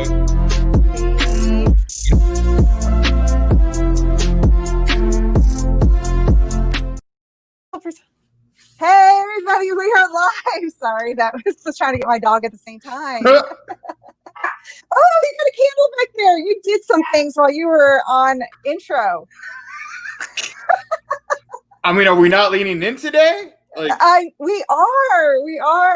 Hey everybody, we are live. Sorry, that was just trying to get my dog at the same time. Oh, you got a candle back there. You did some things while you were on intro. I mean, are we not leaning in today? We are.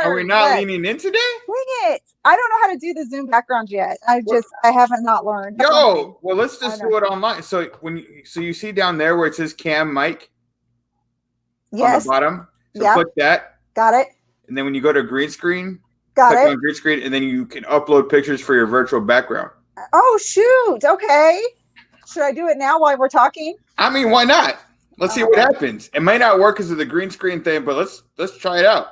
Are we not leaning in today? Wing it. I don't know how to do the Zoom background yet. I haven't not learned. Well, let's just do it online. So you see down there where it says Cam Mic? Yes. On the bottom. So click that. Got it. And then when you go to green screen, click on green screen, and then you can upload pictures for your virtual background. Oh shoot. Okay. Should I do it now while we're talking? I mean, why not? Let's see what happens. It might not work because of the green screen thing, but let's try it out.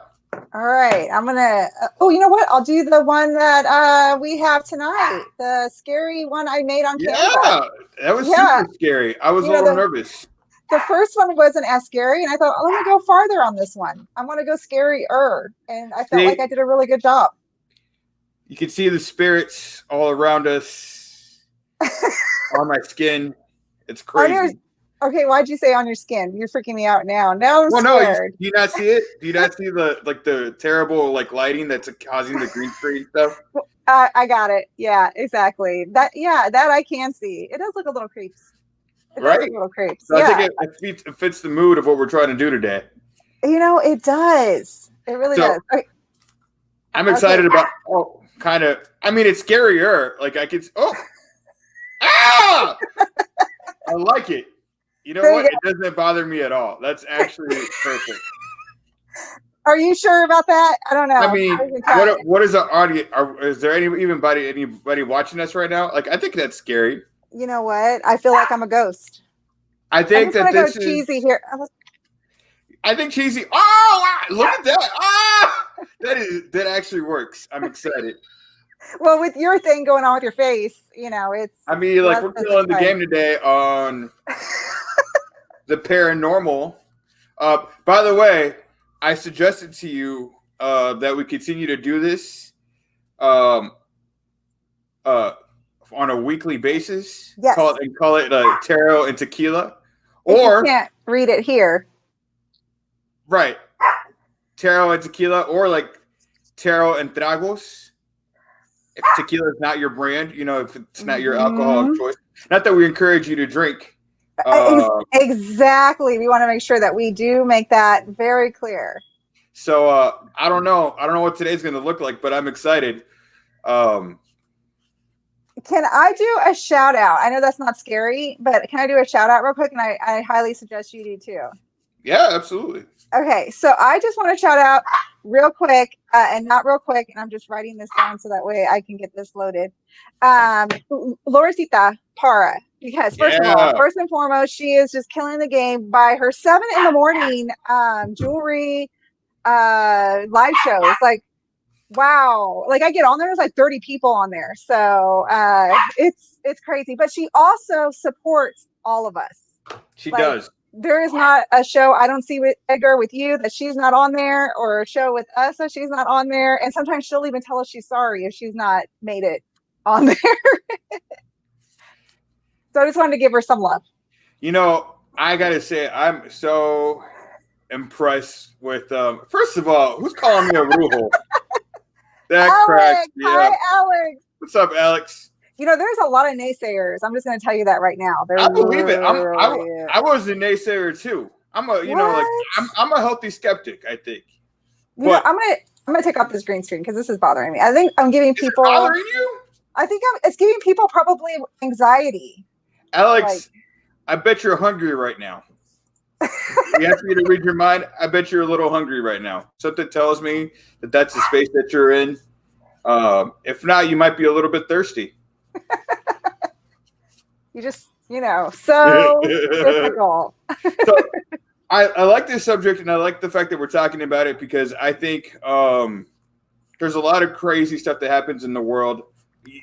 All right. I'm gonna you know what? I'll do the one that we have tonight. The scary one I made on camera. Yeah, that was super scary. I was a little nervous. The first one wasn't as scary, and I thought, let me go farther on this one. I want to go scarier, and I felt like I did a really good job. You can see the spirits all around us, on my skin. It's crazy. Okay, why'd you say on your skin? You're freaking me out now. Now I'm scared. No, do you not see it? Do you not see the terrible lighting that's causing the green screen stuff? I got it. Yeah, exactly. That I can see. It does look a little creeps. Right? Little creeps. So I think it fits the mood of what we're trying to do today. You know, it does. It really does. Okay. I'm excited about I mean, it's scarier. Like I could I like it. You know what? It doesn't bother me at all. That's actually perfect. Are you sure about that? I don't know. I mean, what is the audience? Is there anybody watching us right now? Like, I think that's scary. You know what? I feel like I'm a ghost. I think that this is cheesy here. I think cheesy. Oh, look at that! That actually works. I'm excited. Well, with your thing going on with your face, you know, it's. I mean, we're killing the game today on the paranormal. By the way, I suggested to you that we continue to do this on a weekly basis. Yes. Call it Tarot and Tequila. Or you can't read it here. Right. Tarot and Tequila, or Tarot and Tragos. If tequila is not your brand, if it's not your alcohol of choice. Not that we encourage you to drink. Exactly. We want to make sure that we do make that very clear. So I don't know what today's going to look like, but I'm excited. Can I do a shout out? I know that's not scary, but can I do a shout out real quick? And I highly suggest you do too. Yeah, absolutely. Okay, so I just want to shout out real quick and not real quick, and I'm just writing this down so that way I can get this loaded. Loresita Para, because first and foremost, she is just killing the game by her 7 a.m. Jewelry live shows. Wow, I get on there's 30 people on there, so it's crazy. But she also supports all of us. She does. There is not a show I don't see with Edgar with you that she's not on there, or a show with us that she's not on there. And sometimes she'll even tell us she's sorry if she's not made it on there. So I just wanted to give her some love. I gotta say, I'm so impressed with first of all, who's calling me a brujo? That Alex, cracks me hi, up. Alex. What's up, Alex? There's a lot of naysayers. I'm just going to tell you that right now. I believe it. I was a naysayer too. I'm a healthy skeptic, I think. I'm gonna take off this green screen because this is bothering me. I think I'm giving people. Is it bothering you? I think it's giving people probably anxiety. Alex, I bet you're hungry right now. You asked me to read your mind. I bet you're a little hungry right now. Something tells me that that's the space that you're in. If not, you might be a little bit thirsty. You just, so difficult. So I like this subject, and I like the fact that we're talking about it because I think there's a lot of crazy stuff that happens in the world.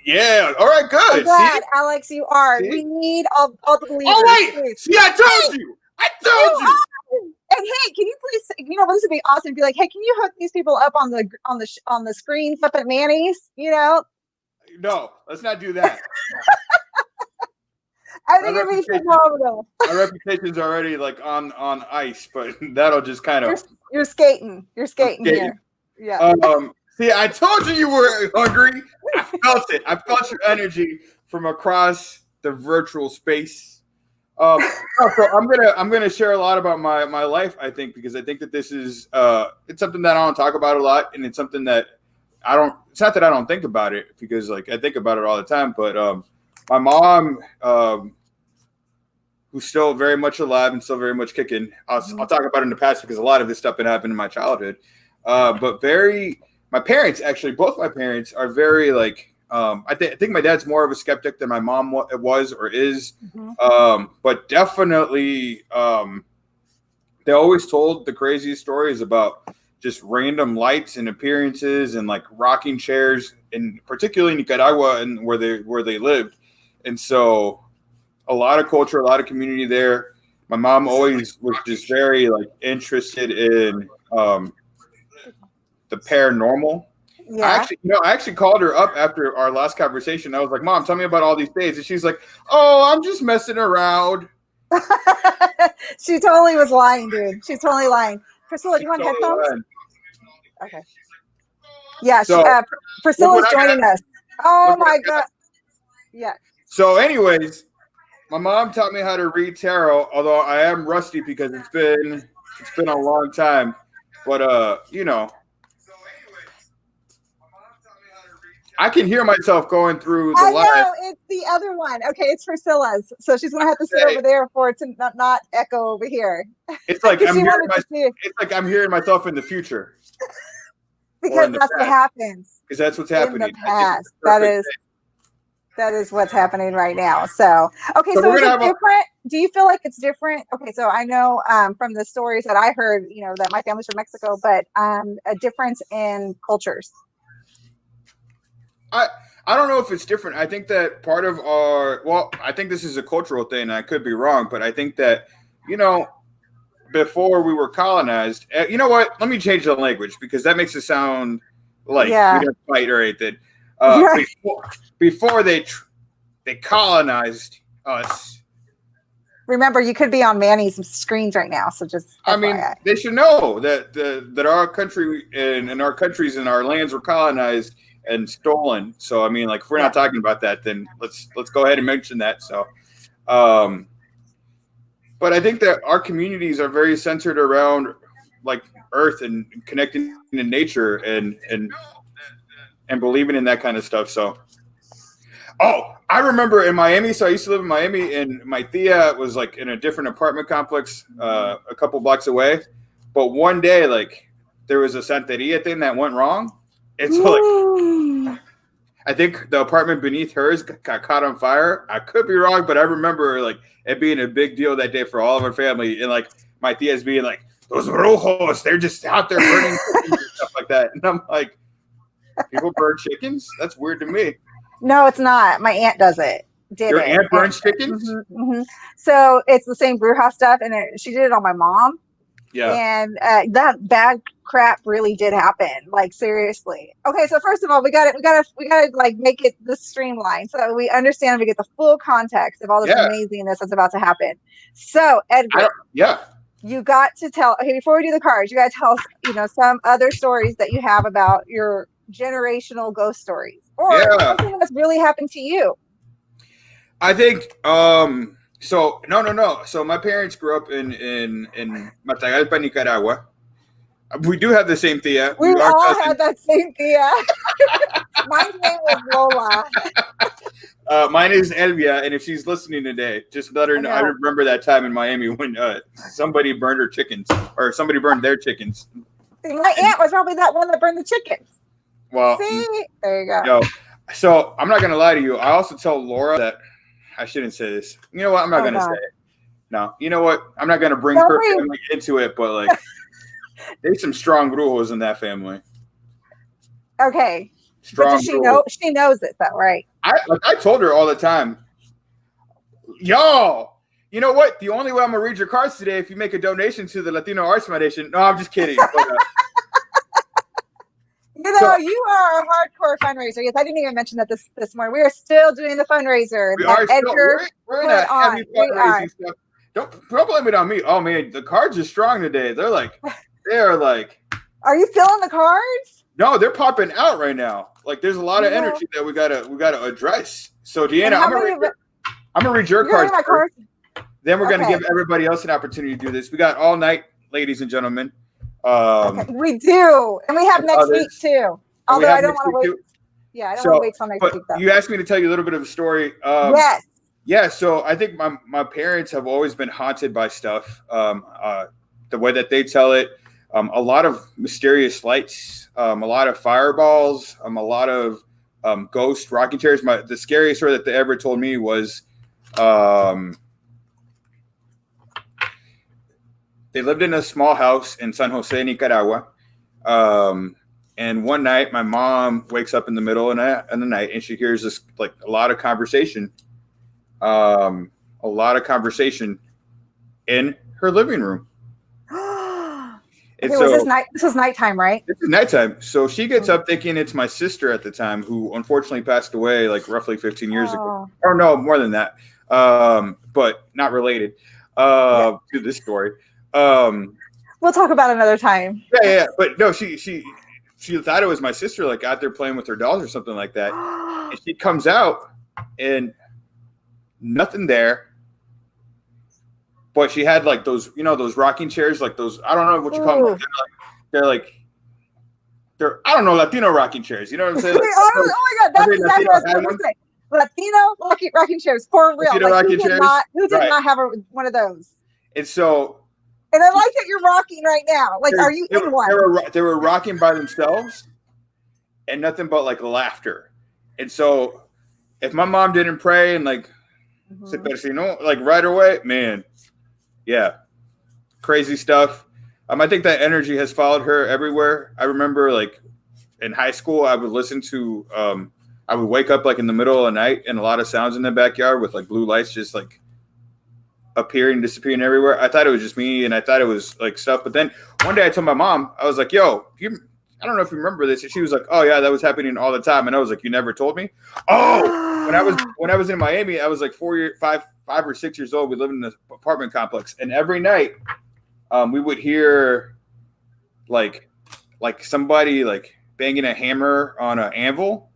Yeah. All right. Good. I'm glad, Alex, you are. See? We need all the believers. Oh wait. See, I told you. And hey, can you please? This would be awesome. Be like, hey, can you hook these people up on the screen? Flip at Manny's. No, let's not do that. I think it'd be phenomenal. My reputation's already like on ice, but that'll just kind of. You're skating. You're skating here. Yeah. See, I told you were hungry. I felt it. I felt your energy from across the virtual space. So I'm gonna share a lot about my life, I think, because I think that this is it's something that I don't talk about a lot, and it's something that it's not that I don't think about it, because like I think about it all the time, but my mom, who's still very much alive and still very much kicking, I'll talk about it in the past because a lot of this stuff happened in my childhood, but my parents, actually, both my parents are very like, I think my dad's more of a skeptic than my mom was or is, but definitely they always told the craziest stories about just random lights and appearances and like rocking chairs, and particularly in Nicaragua and where they lived. And so a lot of culture, a lot of community there. My mom always was just very like interested in the paranormal. Yeah. I actually called her up after our last conversation. I was like, Mom, tell me about all these days. And she's like, oh, I'm just messing around. She totally was lying, dude. She's totally lying. Priscilla, do you want headphones? Lying. Okay. Yeah, so, Priscilla's joining us. Oh my God. Yeah. So anyways, my mom taught me how to read tarot, although I am rusty because it's been a long time. But I can hear myself going through the line. I know, it's the other one. Okay, it's Priscilla's. So she's gonna have to sit over there for it to not echo over here. It's like I'm hearing myself in the future. Because that's what happens. Because that's what's happening. In the past. That is what's happening right now. So okay, so is it different? Do you feel like it's different? Okay, so I know from the stories that I heard, that my family's from Mexico, but a difference in cultures. I don't know if it's different. I think that part of I think this is a cultural thing. I could be wrong, but I think that, before we were colonized, you know what? Let me change the language because that makes it sound like we didn't fight or anything. Before they colonized us. Remember, you could be on Manny's screens right now, so just. I mean, they should know that our country and our countries and our lands were colonized and stolen. So I mean, like, if we're not talking about that, then let's go ahead and mention that. So, but I think that our communities are very centered around like earth and connecting to nature and believing in that kind of stuff. So, I remember in Miami. So I used to live in Miami, and my tia was like in a different apartment complex a couple blocks away. But one day, like, there was a Santeria thing that went wrong. And so, like, I think the apartment beneath hers got caught on fire. I could be wrong, but I remember like it being a big deal that day for all of our family, and like my tias being like, "Those brujos, they're just out there burning and stuff like that." And I'm like, "People burn chickens? That's weird to me." No, it's not. My aunt does it. Your aunt burns chickens? Mm-hmm, mm-hmm. So it's the same bruja stuff, and she did it on my mom. Yeah. And that bad crap really did happen. Like, seriously. Okay, so first of all, we gotta like make it this streamlined so that we understand, we get the full context of all this amazingness that's about to happen. So, Edgar, you got to tell. Okay, before we do the cards, you got to tell us, some other stories that you have about your generational ghost stories, or something that's really happened to you. I think. So no. So my parents grew up in Matagalpa, Nicaragua. We do have the same tia. We all had that same tia. My name was Lola. Mine is Elvia, and if she's listening today, just let her know. I remember that time in Miami when somebody burned her chickens, or somebody burned their chickens. See, my aunt was probably that one that burned the chickens. Well, see, there you go. So I'm not gonna lie to you. I also told Laura that. I shouldn't say this. You know what? I'm not going to say it. No. You know what? I'm not going to bring her family into it, but like, there's some strong brujos in that family. Okay. Strong. But she knows it though, right? I told her all the time. Y'all, you know what? The only way I'm going to read your cards today if you make a donation to the Latino Arts Foundation. No, I'm just kidding. But, you're So you are a hardcore fundraiser. Yes, I didn't even mention that this morning. We are still doing the fundraiser. We're in a heavy fundraising stuff. Don't blame it on me. Oh man, the cards are strong today. They're like. Are you filling the cards? No, they're popping out right now. Like there's a lot of energy that we gotta address. So Deanna, I'm gonna read your cards first. Then we're gonna give everybody else an opportunity to do this. We got all night, ladies and gentlemen. We do, and we have next week too. Although I don't want to wait. Yeah, I don't want to wait till next week. Though. You asked me to tell you a little bit of a story. Yes. Yeah. So I think my parents have always been haunted by stuff. The way that they tell it. A lot of mysterious lights, a lot of fireballs, a lot of ghost rocking chairs. The scariest story that they ever told me was they lived in a small house in San Jose, Nicaragua. And one night, my mom wakes up in the middle of the night and she hears this like a lot of conversation in her living room. Okay, this was nighttime, right? This is nighttime. So she gets up thinking it's my sister at the time, who unfortunately passed away like roughly 15 years ago. Or no, more than that. But not related to this story. We'll talk about it another time. Yeah. But no, she thought it was my sister, like out there playing with her dolls or something like that. And she comes out and nothing there. But she had like those, those rocking chairs, like those, I don't know what you call them. They're I don't know, Latino rocking chairs. You know what I'm saying? Like, oh my God, that's exactly what I was going to say. Latino rocking chairs, for real. Who did not have one of those? And so. And I like that you're rocking right now. Like, are you in one? They were rocking by themselves and nothing but like laughter. And so if my mom didn't pray and like, like right away, man. Yeah, crazy stuff. I think that energy has followed her everywhere. I remember, like in high school, I would listen to. I would wake up like in the middle of the night and a lot of sounds in the backyard with like blue lights just like appearing, disappearing everywhere. I thought it was just me, and I thought it was like stuff. But then one day I told my mom, I was like, "Yo, I don't know if you remember this." And she was like, "Oh yeah, that was happening all the time." And I was like, "You never told me?" Oh, when I was in Miami, I was like 5 or 6 years old. We lived in this apartment complex, and every night, we would hear like somebody like banging a hammer on an anvil,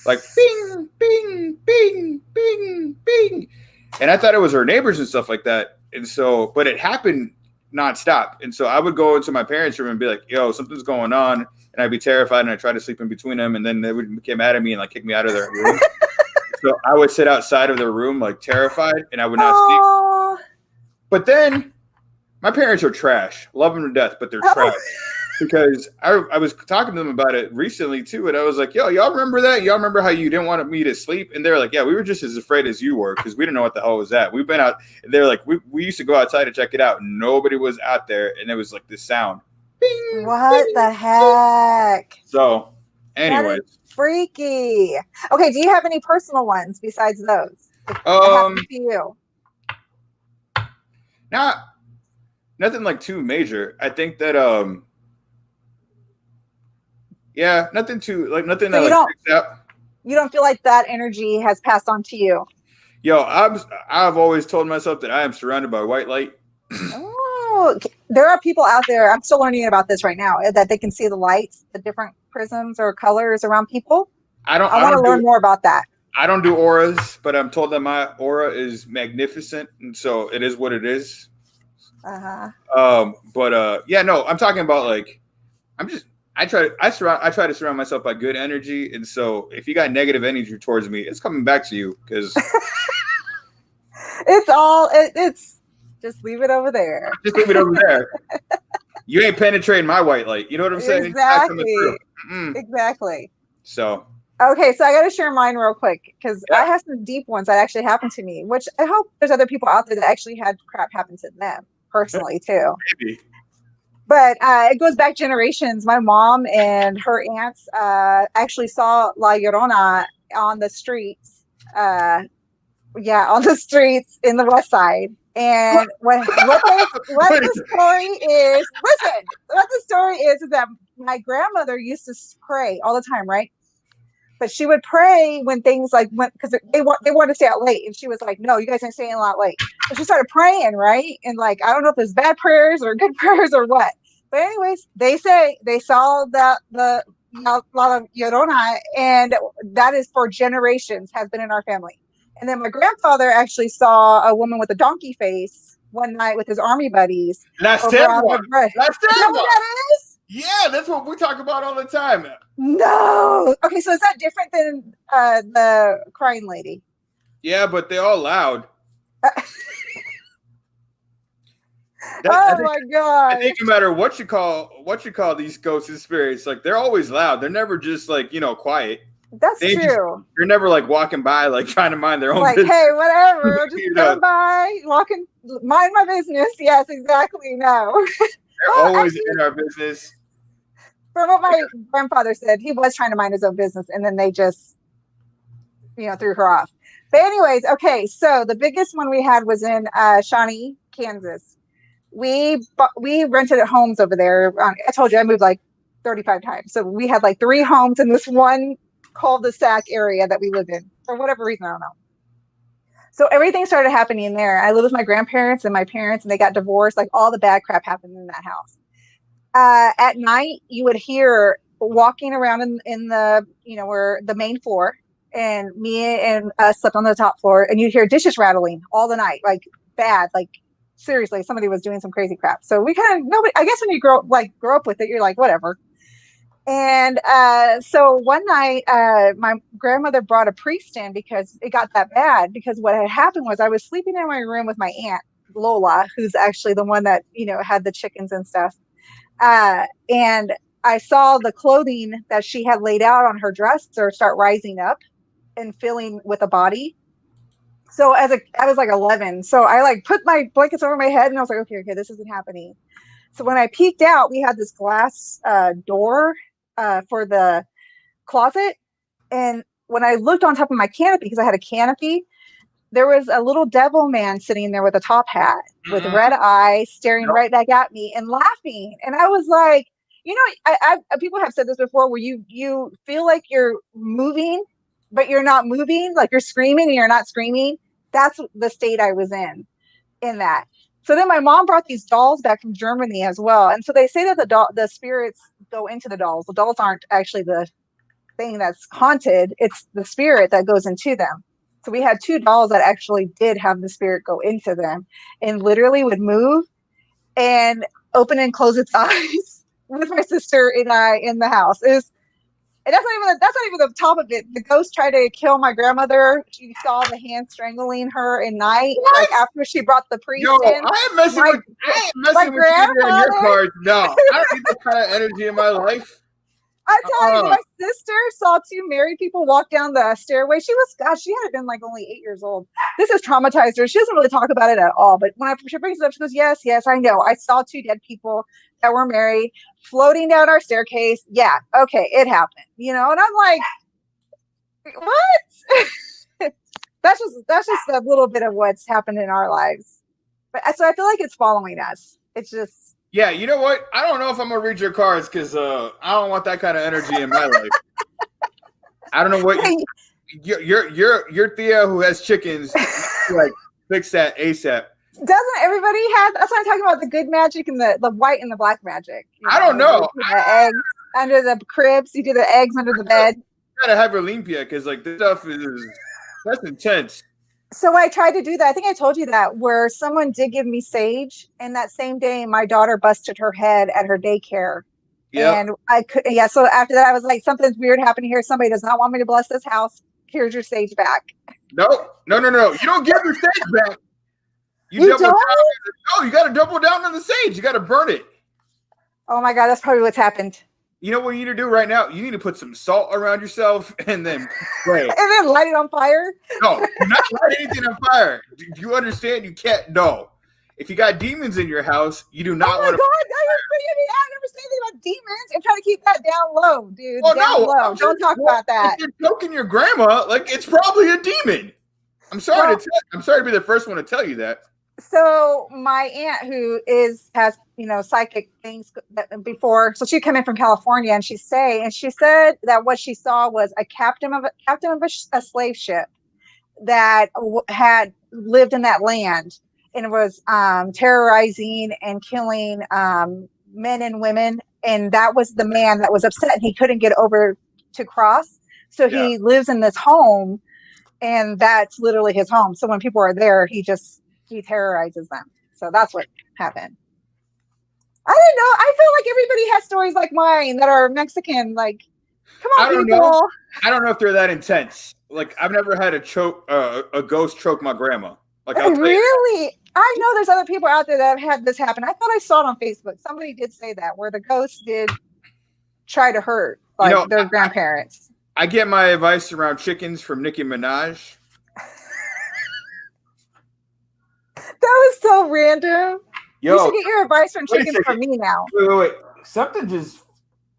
like bing, bing, bing, bing, bing. And I thought it was her neighbors and stuff like that. And so, but it happened nonstop. And so I would go into my parents' room and be like, "Yo, something's going on," and I'd be terrified, and I'd try to sleep in between them, and then they would get mad at me and like kick me out of their room. So I would sit outside of their room, like terrified, and I would not sleep. But then my parents are trash. Love them to death, but they're trash. Because I was talking to them about it recently too, and I was like, "Yo, y'all remember that? Y'all remember how you didn't want me to sleep?" And they're like, "Yeah, we were just as afraid as you were because we didn't know what the hell was that. We've been out." And they're like, "We used to go outside to check it out. Nobody was out there, and it was like this sound." Bing, what bing, the heck? So, anyways. Freaky. Okay, do you have any personal ones besides those? To you. Nothing like too major. I think that nothing too like nothing so that like sticks out. You don't feel like that energy has passed on to you? Yo, I've always told myself that I am surrounded by white light. Oh, there are people out there. I'm still learning about this right now, that they can see the lights, the different prisms or colors around people. I want to learn more about that. I don't do auras, but I'm told that my aura is magnificent, and so it is what it is. I'm talking about like I try to surround myself by good energy, and so if you got negative energy towards me, it's coming back to you because it's just leave it over there. Just leave it over there. You ain't penetrating my white light. You know what I'm saying? Exactly. So. Okay, so I got to share mine real quick because I have some deep ones that actually happened to me, which I hope there's other people out there that actually had crap happen to them personally too. Maybe. But it goes back generations. My mom and her aunts actually saw La Llorona on the streets. On the streets in the West Side. And what the story is, that my grandmother used to pray all the time, right? But she would pray when things like went, because they wanted to stay out late, and she was like, "No, you guys aren't staying out late." So she started praying, right? And like, I don't know if it's bad prayers or good prayers or what. But anyways, they say they saw the lot of Llorona, and that is for generations has been in our family. And then my grandfather actually saw a woman with a donkey face one night with his army buddies. That's over on the bread. That's Is that what that is? Yeah, that's what we talk about all the time. No. Okay, so is that different than the crying lady? Yeah, but they're all loud. My god! I think no matter what you call these ghosts and spirits, like they're always loud. They're never just like quiet. That's true. They're never like walking by, like trying to mind their own business. Hey, whatever. Just go by, walking, mind my business. Yes, exactly. No. They're always in our business. From what my grandfather said, he was trying to mind his own business, and then they just, threw her off. But anyways, okay. So the biggest one we had was in Shawnee, Kansas. We rented homes over there. I told you I moved like 35 times. So we had like 3 homes in this one cul-de-sac area that we lived in for whatever reason. I don't know. So everything started happening in there. I lived with my grandparents and my parents, and they got divorced. Like all the bad crap happened in that house. At night, you would hear walking around in the, where the main floor, and me and us slept on the top floor, and you'd hear dishes rattling all the night, like bad, like seriously, somebody was doing some crazy crap. So we kind of, nobody, I guess when you grow up with it, you're like, whatever. And so one night, my grandmother brought a priest in because it got that bad, because what had happened was I was sleeping in my room with my aunt, Lola, who's actually the one that, had the chickens and stuff. And I saw the clothing that she had laid out on her dresser start rising up and filling with a body. So I was like 11. So I like put my blankets over my head, and I was like, okay, this isn't happening. So when I peeked out, we had this glass door for the closet. And when I looked on top of my canopy, because I had a canopy, there was a little devil man sitting there with a top hat with red eyes staring right back at me and laughing. And I was like, I people have said this before, where you feel like you're moving, but you're not moving, like you're screaming and you're not screaming. That's the state I was in that. So then my mom brought these dolls back from Germany as well. And so they say that the spirits go into the dolls. The dolls aren't actually the thing that's haunted. It's the spirit that goes into them. So we had 2 dolls that actually did have the spirit go into them, and literally would move and open and close its eyes with my sister and I in the house. And that's not even the top of it. The ghost tried to kill my grandmother. She saw the hand strangling her at night, like after she brought the priest in. I ain't messing with you and your cards. No, I don't need that kind of energy in my life. I tell you, my sister saw 2 married people walk down the stairway. She had been like only 8 years old. This has traumatized her. She doesn't really talk about it at all. But when she brings it up, she goes, yes, I know. I saw 2 dead people that were married floating down our staircase. Yeah, okay, it happened. And I'm like, what? that's just a little bit of what's happened in our lives. But so I feel like it's following us. It's just. Yeah, you know what? I don't know if I'm gonna read your cards, because I don't want that kind of energy in my life. I don't know what your Thea who has chickens, like fix that ASAP. Doesn't everybody have? That's what I'm talking about, the good magic and the white and the black magic. I don't know. The eggs under the cribs. You do the eggs under the bed. You gotta have your limpia, because like this stuff that's intense. So I tried to do that. I think I told you that, where someone did give me sage, and that same day my daughter busted her head at her daycare. Yeah. And I could, so after that I was like, something's weird happening here. Somebody does not want me to bless this house. Here's your sage back. No. You don't give your sage back. You double don't? Down. No, you got to double down on the sage. You got to burn it. Oh my God, that's probably what's happened. You know what you need to do right now? You need to put some salt around yourself and then pray. And then light it on fire? No, do not light anything on fire. Do you understand? You can't. No. If you got demons in your house, you do not want to. Oh my God, I never say anything about demons. I'm trying to keep that down low, dude. Oh, low. Don't talk about that. If you're choking your grandma, like, it's probably a demon. I'm sorry to be the first one to tell you that. So my aunt, who has psychic things before. So she'd come in from California, and she said that what she saw was a captain of a slave ship that had lived in that land and was terrorizing and killing men and women. And that was the man that was upset, and he couldn't get over to cross. So he lives in this home, and that's literally his home. So when people are there, he terrorizes them. So that's what happened. I don't know. I feel like everybody has stories like mine that are Mexican. Like, come on, people. I don't know if they're that intense. Like, I've never had a ghost choke my grandma. Like, really? I know there's other people out there that have had this happen. I thought I saw it on Facebook. Somebody did say that, where the ghost did try to hurt their grandparents. I get my advice around chickens from Nicki Minaj. That was so random. Yo, you should get your advice from chickens from me now. Wait. Something just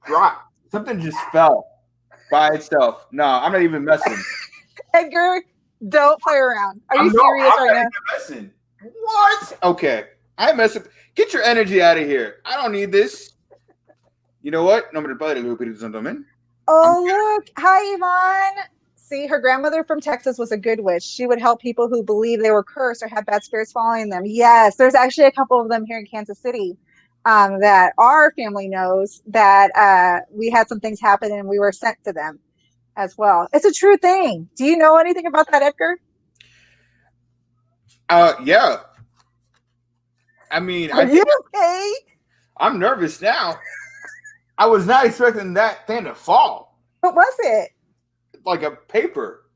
dropped. Something just fell by itself. No, I'm not even messing. Edgar, don't play around. Are you serious right now? Messing. What? Okay. I'm messing. Get your energy out of here. I don't need this. You know what? No me padre, Espíritu Santo, amen. Oh, look. Hi, Yvonne. See, her grandmother from Texas was a good witch. She would help people who believe they were cursed or had bad spirits following them. Yes, there's actually a couple of them here in Kansas City that our family knows that we had some things happen and we were sent to them as well. It's a true thing. Do you know anything about that, Edgar? Yeah. I mean, are you okay? I'm nervous now. I was not expecting that thing to fall. What was it? Like a paper.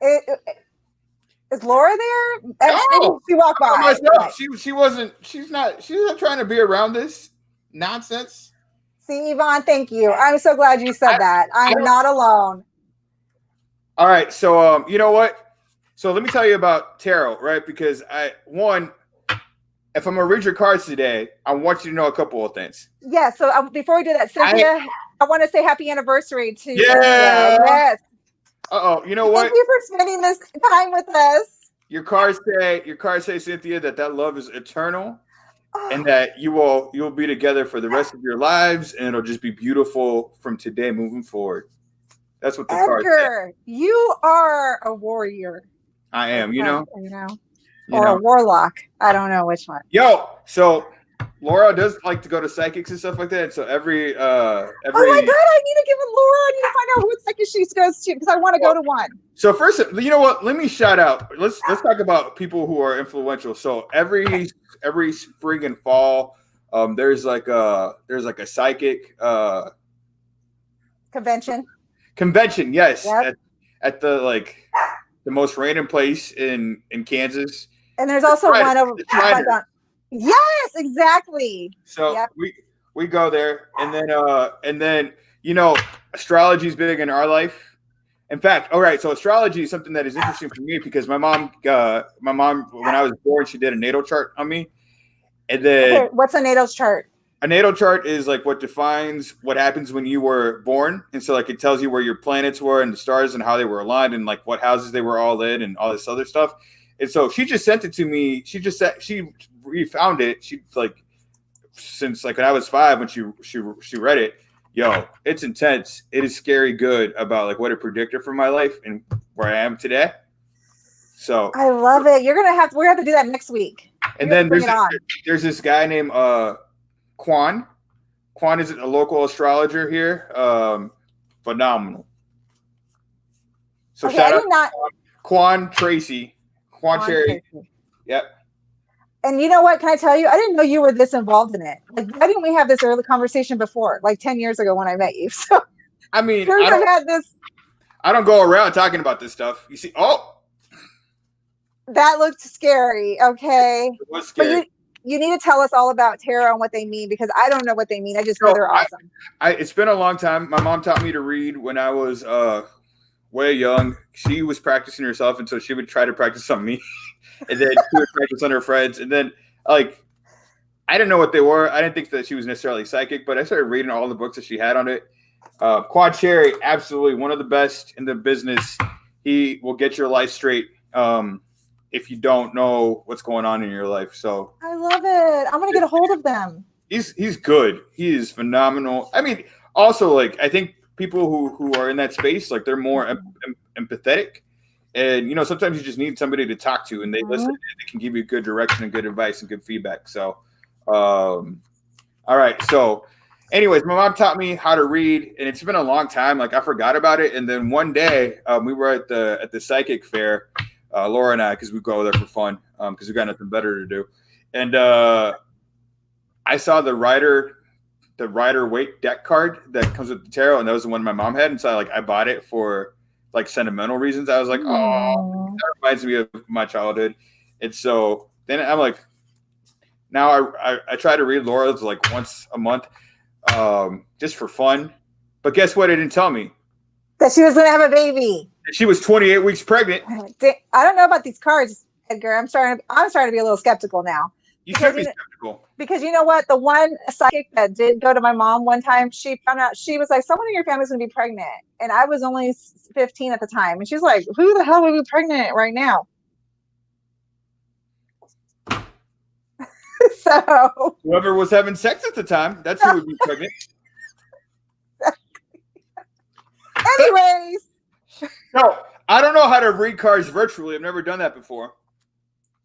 Is Laura there? No, she walked by. Myself. She wasn't. She's not trying to be around this nonsense. See, Yvonne, thank you. I'm so glad you said that. I'm not alone. All right, so you know what? So let me tell you about tarot, right? Because if I'm gonna read your cards today, I want you to know a couple of things. Yeah. So before we do that, Cynthia, I want to say happy anniversary to you. Yes. You know what? Thank you for spending this time with us. Your cards say, Cynthia, that love is eternal, and that you'll be together for the rest of your lives, and it'll just be beautiful from today moving forward. That's what the cards say. You are a warrior. I am. You know. Or a warlock. I don't know which one. Yo, so Laura does like to go to psychics and stuff like that. So every oh my god, I need to give it Laura. I need to find out what psychic she goes to because I want to go to one. So first, you know what? Let me shout out. Let's talk about people who are influential. So every spring and fall, there's like a psychic convention. Convention, yes, yep. at the most random place in Kansas. And there's also one of yes, exactly. So yep. we go there, and then astrology is big in our life. In fact, all right. So astrology is something that is interesting for me because my mom when I was born, she did a natal chart on me. And then what's a natal chart? A natal chart is like what defines what happens when you were born, and so it tells you where your planets were and the stars and how they were aligned and what houses they were all in and all this other stuff. And so she just sent it to me. She refound it. She since when I was 5 when she read it. Yo, it's intense. It is scary good about what it predicted for my life and where I am today. So I love it. We're gonna have to do that next week. And then there's this guy named Quan. Quan is a local astrologer here. Phenomenal. So shout out Quan Tracy. Quan Cherry. Yep. And you know what? Can I tell you? I didn't know you were this involved in it. Why didn't we have this early conversation before? 10 years ago when I met you. So I mean, I don't go around talking about this stuff. You see, that looked scary. Okay. It was scary. But you need to tell us all about tarot and what they mean because I don't know what they mean. I just know they're awesome. It's been a long time. My mom taught me to read when I was way young. She was practicing herself, and so she would try to practice on me, and then she would practice on her friends. And then I didn't know what they were. I didn't think that she was necessarily psychic, but I started reading all the books that she had on it. Quad Cherry, absolutely one of the best in the business. He will get your life straight. if you don't know what's going on in your life. So I love it. I'm gonna get a hold of them. He's good. He is phenomenal. I mean, also like I think people who are in that space, like they're more empathetic, and sometimes you just need somebody to talk to, and they listen, and they can give you good direction and good advice and good feedback. So, all right. So, anyways, my mom taught me how to read, and it's been a long time. Like I forgot about it, and then one day we were at the psychic fair, Laura and I, because we go there for fun, because we got nothing better to do, and I saw the Rider-Waite deck card that comes with the tarot, and that was the one my mom had, and so I bought it for like sentimental reasons. I was like, oh, that reminds me of my childhood, and so then I'm like, now I try to read Laura's like once a month, just for fun. But guess what? It didn't tell me that she was going to have a baby. She was 28 weeks pregnant. I don't know about these cards, Edgar. I'm starting to be a little skeptical now. You should be skeptical. Because you know what? The one psychic that did go to my mom one time, she found out, she was like, someone in your family's going to be pregnant. And I was only 15 at the time. And she's like, who the hell would be pregnant right now? So whoever was having sex at the time, that's who would be pregnant. Anyways. No, I don't know how to read cards virtually. I've never done that before.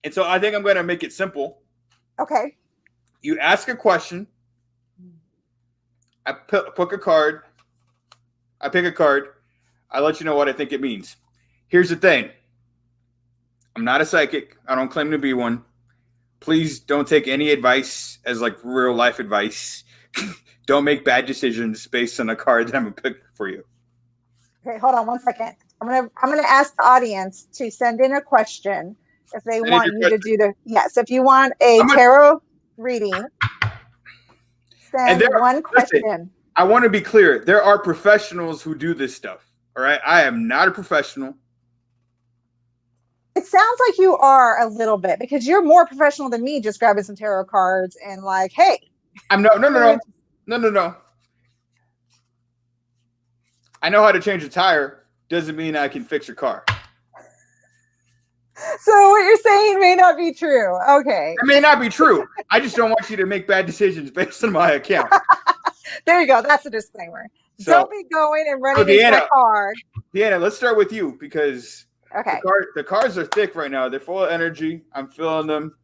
And so I think I'm going to make it simple. Okay. You ask a question. I pick a card. I let you know what I think it means. Here's the thing. I'm not a psychic. I don't claim to be one. Please don't take any advice as like real life advice. Don't make bad decisions based on a card that I'm going to pick for you. Okay, hold on one second. I'm gonna ask the audience to send in a question if they want you to do if you want a tarot reading, send one question. Listen, I want to be clear. There are professionals who do this stuff. All right. I am not a professional. It sounds like you are a little bit, because you're more professional than me, just grabbing some tarot cards and like, hey. I'm no. I know how to change a tire. Doesn't mean I can fix your car. So what you're saying may not be true. Okay. It may not be true. I just don't want you to make bad decisions based on my account. There you go. That's a disclaimer. So, don't be going and running into my car. Deanna, let's start with you, because okay, the cards are thick right now. They're full of energy. I'm feeling them.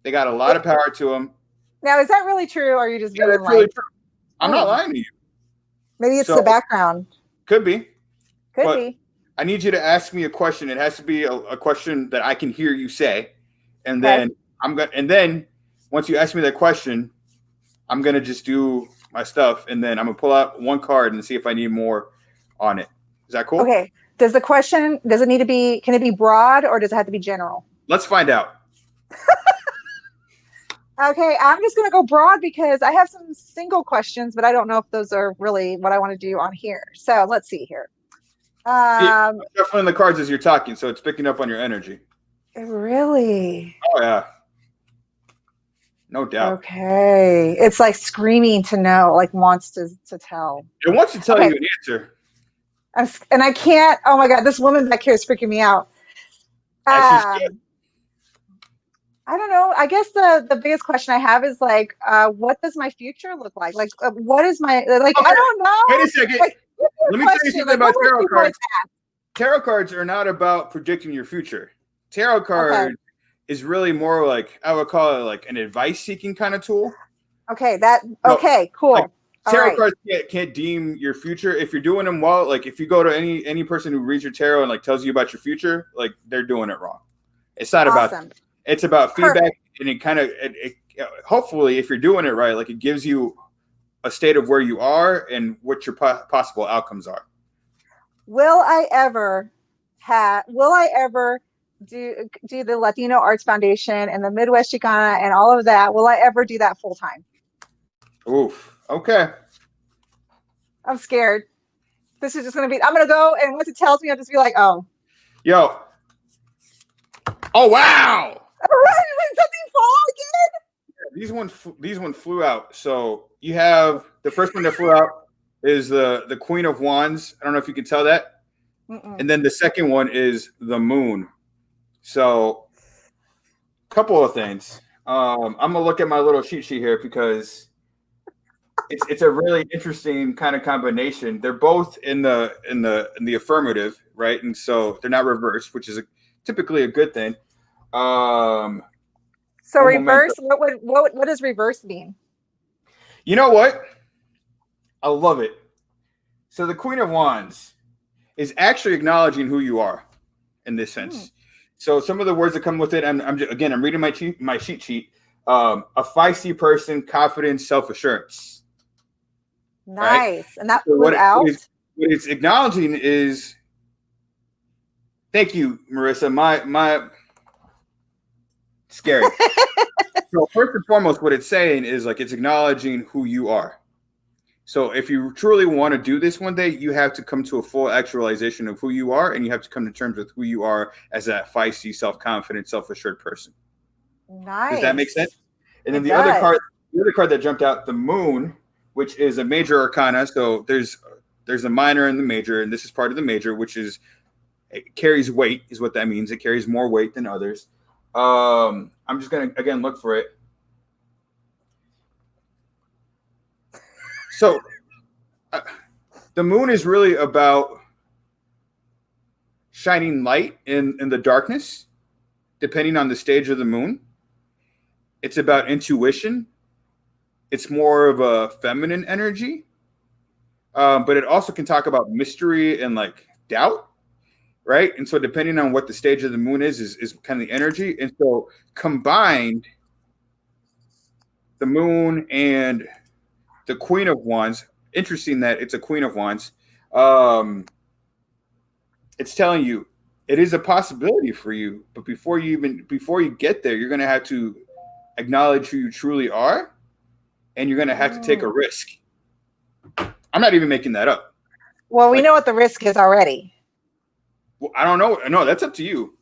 They got a lot of power to them. Now, is that really true, or are you just being that's really true. I'm not lying to you. Maybe it's the background. Could be. Could be. I need you to ask me a question. It has to be a question that I can hear you say, and then once you ask me that question, I'm gonna just do my stuff, and then I'm gonna pull out one card and see if I need more on it. Is that cool? Okay. Can it be broad, or does it have to be general? Let's find out. Okay, I'm just gonna go broad because I have some single questions, but I don't know if those are really what I want to do on here. So let's see here. Definitely in the cards as you're talking, so it's picking up on your energy. Really? Oh yeah. No doubt. Okay. It's like screaming to know, like wants to tell. It wants to tell you an answer. And I can't, oh my God, this woman back here is freaking me out. I don't know. I guess the biggest question I have is like, what does my future look like? Like, what is my, like, I don't know. Wait a second. Like, let me tell you something about tarot cards. Tarot cards are not about predicting your future. Tarot card is really more like, I would call it like an advice-seeking kind of tool. Okay, cool. Like, tarot cards can't deem your future. If you're doing them well, like if you go to any person who reads your tarot and like tells you about your future, like they're doing it wrong. It's not about that. It's about feedback, and it kind of hopefully, if you're doing it right, like it gives you a state of where you are and what your possible outcomes are. Will I ever do the Latino Arts Foundation and the Midwest Chicana and all of that? Will I ever do that full time? Oof. Okay. I'm scared. This is just going to be, I'm going to go, and once it tells me, I'll just be like, oh. Yo. Oh, wow. All right, did something fall again? These one flew out. So you have the first one that flew out is the Queen of Wands. I don't know if you can tell that. And then the second one is the Moon. So Couple of things. I'm gonna look at my little cheat sheet here because it's a really interesting kind of combination. They're both in the affirmative, right? And so they're not reversed, which is typically a good thing. So reverse, what does reverse mean? You know what? I love it. So the Queen of Wands is actually acknowledging who you are in this sense. So some of the words that come with it, I'm reading my cheat sheet. A feisty person, confidence, self-assurance. Nice. Right? And that so what it's acknowledging is, thank you, Marissa. My scary. So first and foremost, what it's saying is like it's acknowledging who you are. So if you truly want to do this one day, you have to come to a full actualization of who you are, and you have to come to terms with who you are as that feisty, self-confident, self-assured person. Nice. Does that make sense? And then the other card that jumped out, the Moon, which is a major arcana. So there's a minor and the major, and this is part of the major, which is it carries weight, is what that means. It carries more weight than others. I'm just gonna again look for it. So the Moon is really about shining light in the darkness, depending on the stage of the moon. It's about intuition. It's more of a feminine energy, but it also can talk about mystery and like doubt, right? And so depending on what the stage of the moon is kind of the energy. And so combined, the Moon and the Queen of Wands, interesting that it's a Queen of Wands. It's telling you it is a possibility for you, but before you get there, you're going to have to acknowledge who you truly are, and you're going to have to take a risk. I'm not even making that up. Well, we know what the risk is already. Well, I don't know. No, that's up to you.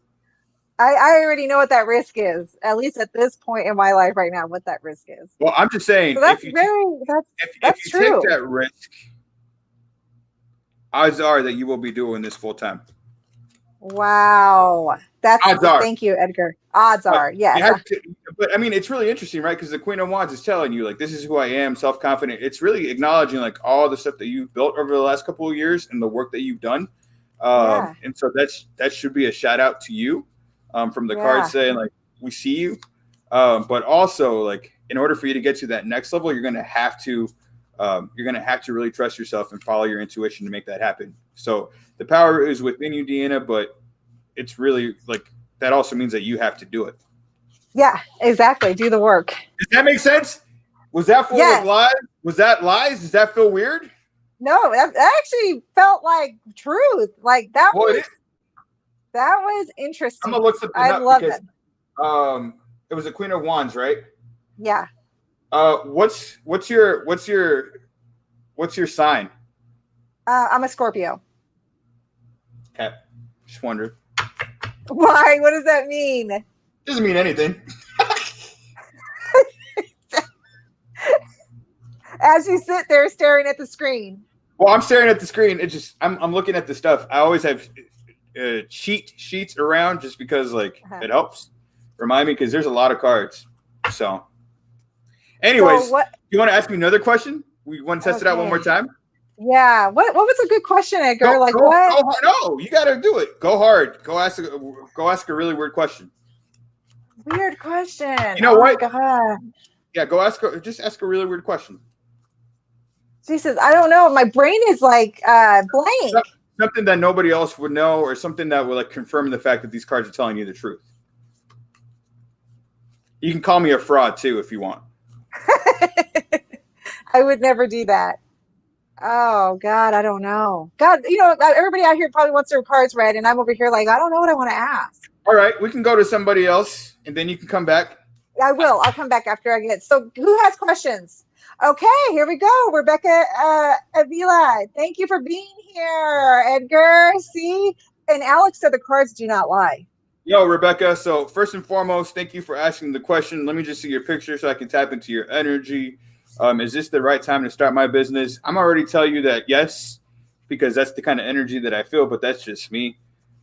I already know what that risk is, at least at this point in my life right now, what that risk is. Well, I'm just saying, so if you take that risk, odds are that you will be doing this full time. Wow. Thank you, Edgar. Odds are, yes. But I mean, it's really interesting, right? Because the Queen of Wands is telling you, like, this is who I am, self-confident. It's really acknowledging, like, all the stuff that you've built over the last couple of years and the work that you've done. And so that should be a shout out to you. From the card saying like we see you, but also like in order for you to get to that next level, you're gonna have to really trust yourself and follow your intuition to make that happen. So the power is within you, Deanna, but it's really like that also means that you have to do it. Yeah, exactly. Do the work. Does that make sense? Was that full of lies? Was that lies? Does that feel weird? No, that actually felt like truth. Like that That was interesting. I'm gonna look something up because it was a Queen of Wands, right? Yeah. What's your sign? I'm a Scorpio. Okay, just wondered. Why? What does that mean? Doesn't mean anything. As you sit there staring at the screen. Well, I'm staring at the screen. It's just I'm looking at the stuff. I always have cheat sheets around just because like it helps remind me because there's a lot of cards. So anyways, you want to ask me another question? We want to test it out one more time? Yeah. What was a good question, Edgar? Go hard. No, you got to do it. Go hard. Go ask a really weird question. Weird question. You know what? God. Yeah, just ask a really weird question. Jesus, I don't know. My brain is like blank. Something that nobody else would know, or something that will like confirm the fact that these cards are telling you the truth. You can call me a fraud too if you want. I would never do that. Oh God, I don't know. God, everybody out here probably wants their cards read, and I'm over here like I don't know what I want to ask. All right, we can go to somebody else, and then you can come back. I will. I'll come back after I get. So, who has questions? Okay, here we go. Rebecca Avila, thank you for being here. Edgar, see? And Alex said the cards do not lie. Yo, Rebecca. So first and foremost, thank you for asking the question. Let me just see your picture so I can tap into your energy. Is this the right time to start my business? I'm already telling you that yes, because that's the kind of energy that I feel, but that's just me.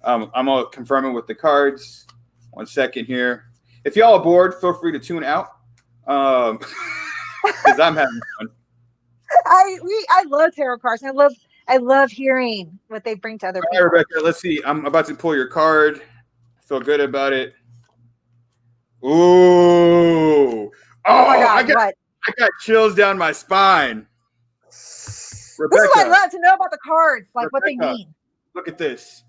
I'm going to confirm it with the cards. 1 second here. If y'all are bored, feel free to tune out. Because I'm having fun. I love tarot cards. I love hearing what they bring to other people. All right, Rebecca, let's see. I'm about to pull your card. I feel good about it. Ooh. Oh my God, I got chills down my spine. Rebecca, this is what I love to know about the cards, like Rebecca, what they mean. Look at this.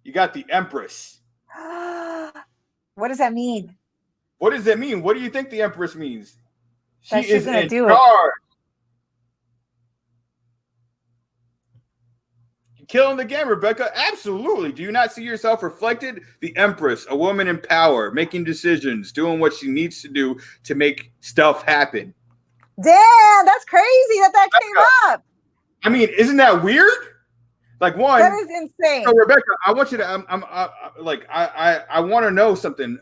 You got the Empress. What does that mean? What does that mean? What do you think the Empress means? She is in charge. You killing the game, Rebecca. Absolutely. Do you not see yourself reflected? The Empress, a woman in power, making decisions, doing what she needs to do to make stuff happen. Damn, that's crazy that came up. I mean, isn't that weird? Like, one, that is insane. So Rebecca, I want you to. I want to know something,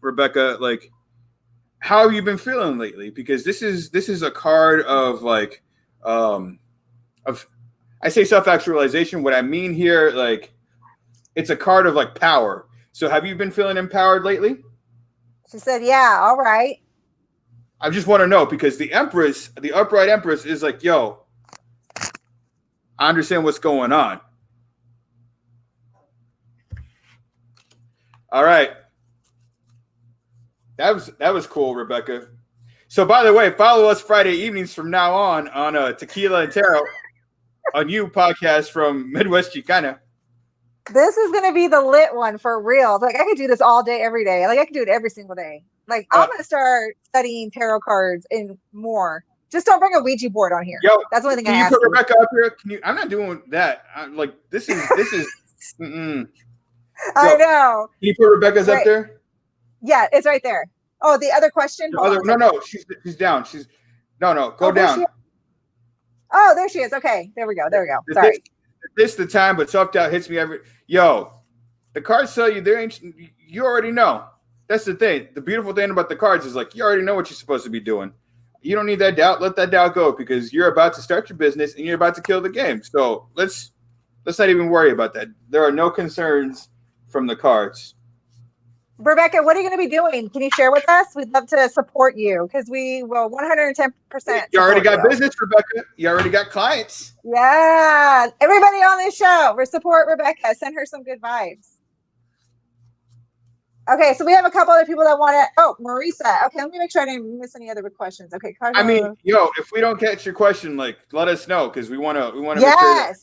Rebecca. Like, how have you been feeling lately? Because this is a card of like, I say self-actualization. What I mean here, like, it's a card of like power. So, have you been feeling empowered lately? She said, "Yeah, all right." I just want to know because the Empress, the upright Empress, is like, yo, I understand what's going on. All right. That was cool, Rebecca. So, by the way, follow us Friday evenings from now on Tequila and Tarot, a new podcast from Midwest Chicana. This is going to be the lit one for real. Like, I could do this all day, every day. Like, I could do it every single day. Like, I'm going to start studying tarot cards and more. Just don't bring a Ouija board on here. Yo, that's the only thing can I you ask put Rebecca up here? I'm not doing that. This is. I know. Can you put Rebecca's up there? Yeah, it's right there. Oh, the other question. No, she's down. Go down. Oh, there she is. Okay, there we go. Sorry. This the time, but self-doubt hits me every. Yo, the cards tell you you already know. That's the thing. The beautiful thing about the cards is like you already know what you're supposed to be doing. You don't need that doubt. Let that doubt go because you're about to start your business and you're about to kill the game. So let's not even worry about that. There are no concerns from the cards. Rebecca, what are you going to be doing? Can you share with us? We'd love to support you because we will 110%. You already got business, Rebecca. You already got clients. Yeah. Everybody on this show, we support Rebecca. Send her some good vibes. Okay, so we have a couple other people that want to. Oh, Marisa. Okay, let me make sure I didn't miss any other questions. Okay, I mean, if we don't catch your question, like, let us know because we want to. Yes. Make sure that,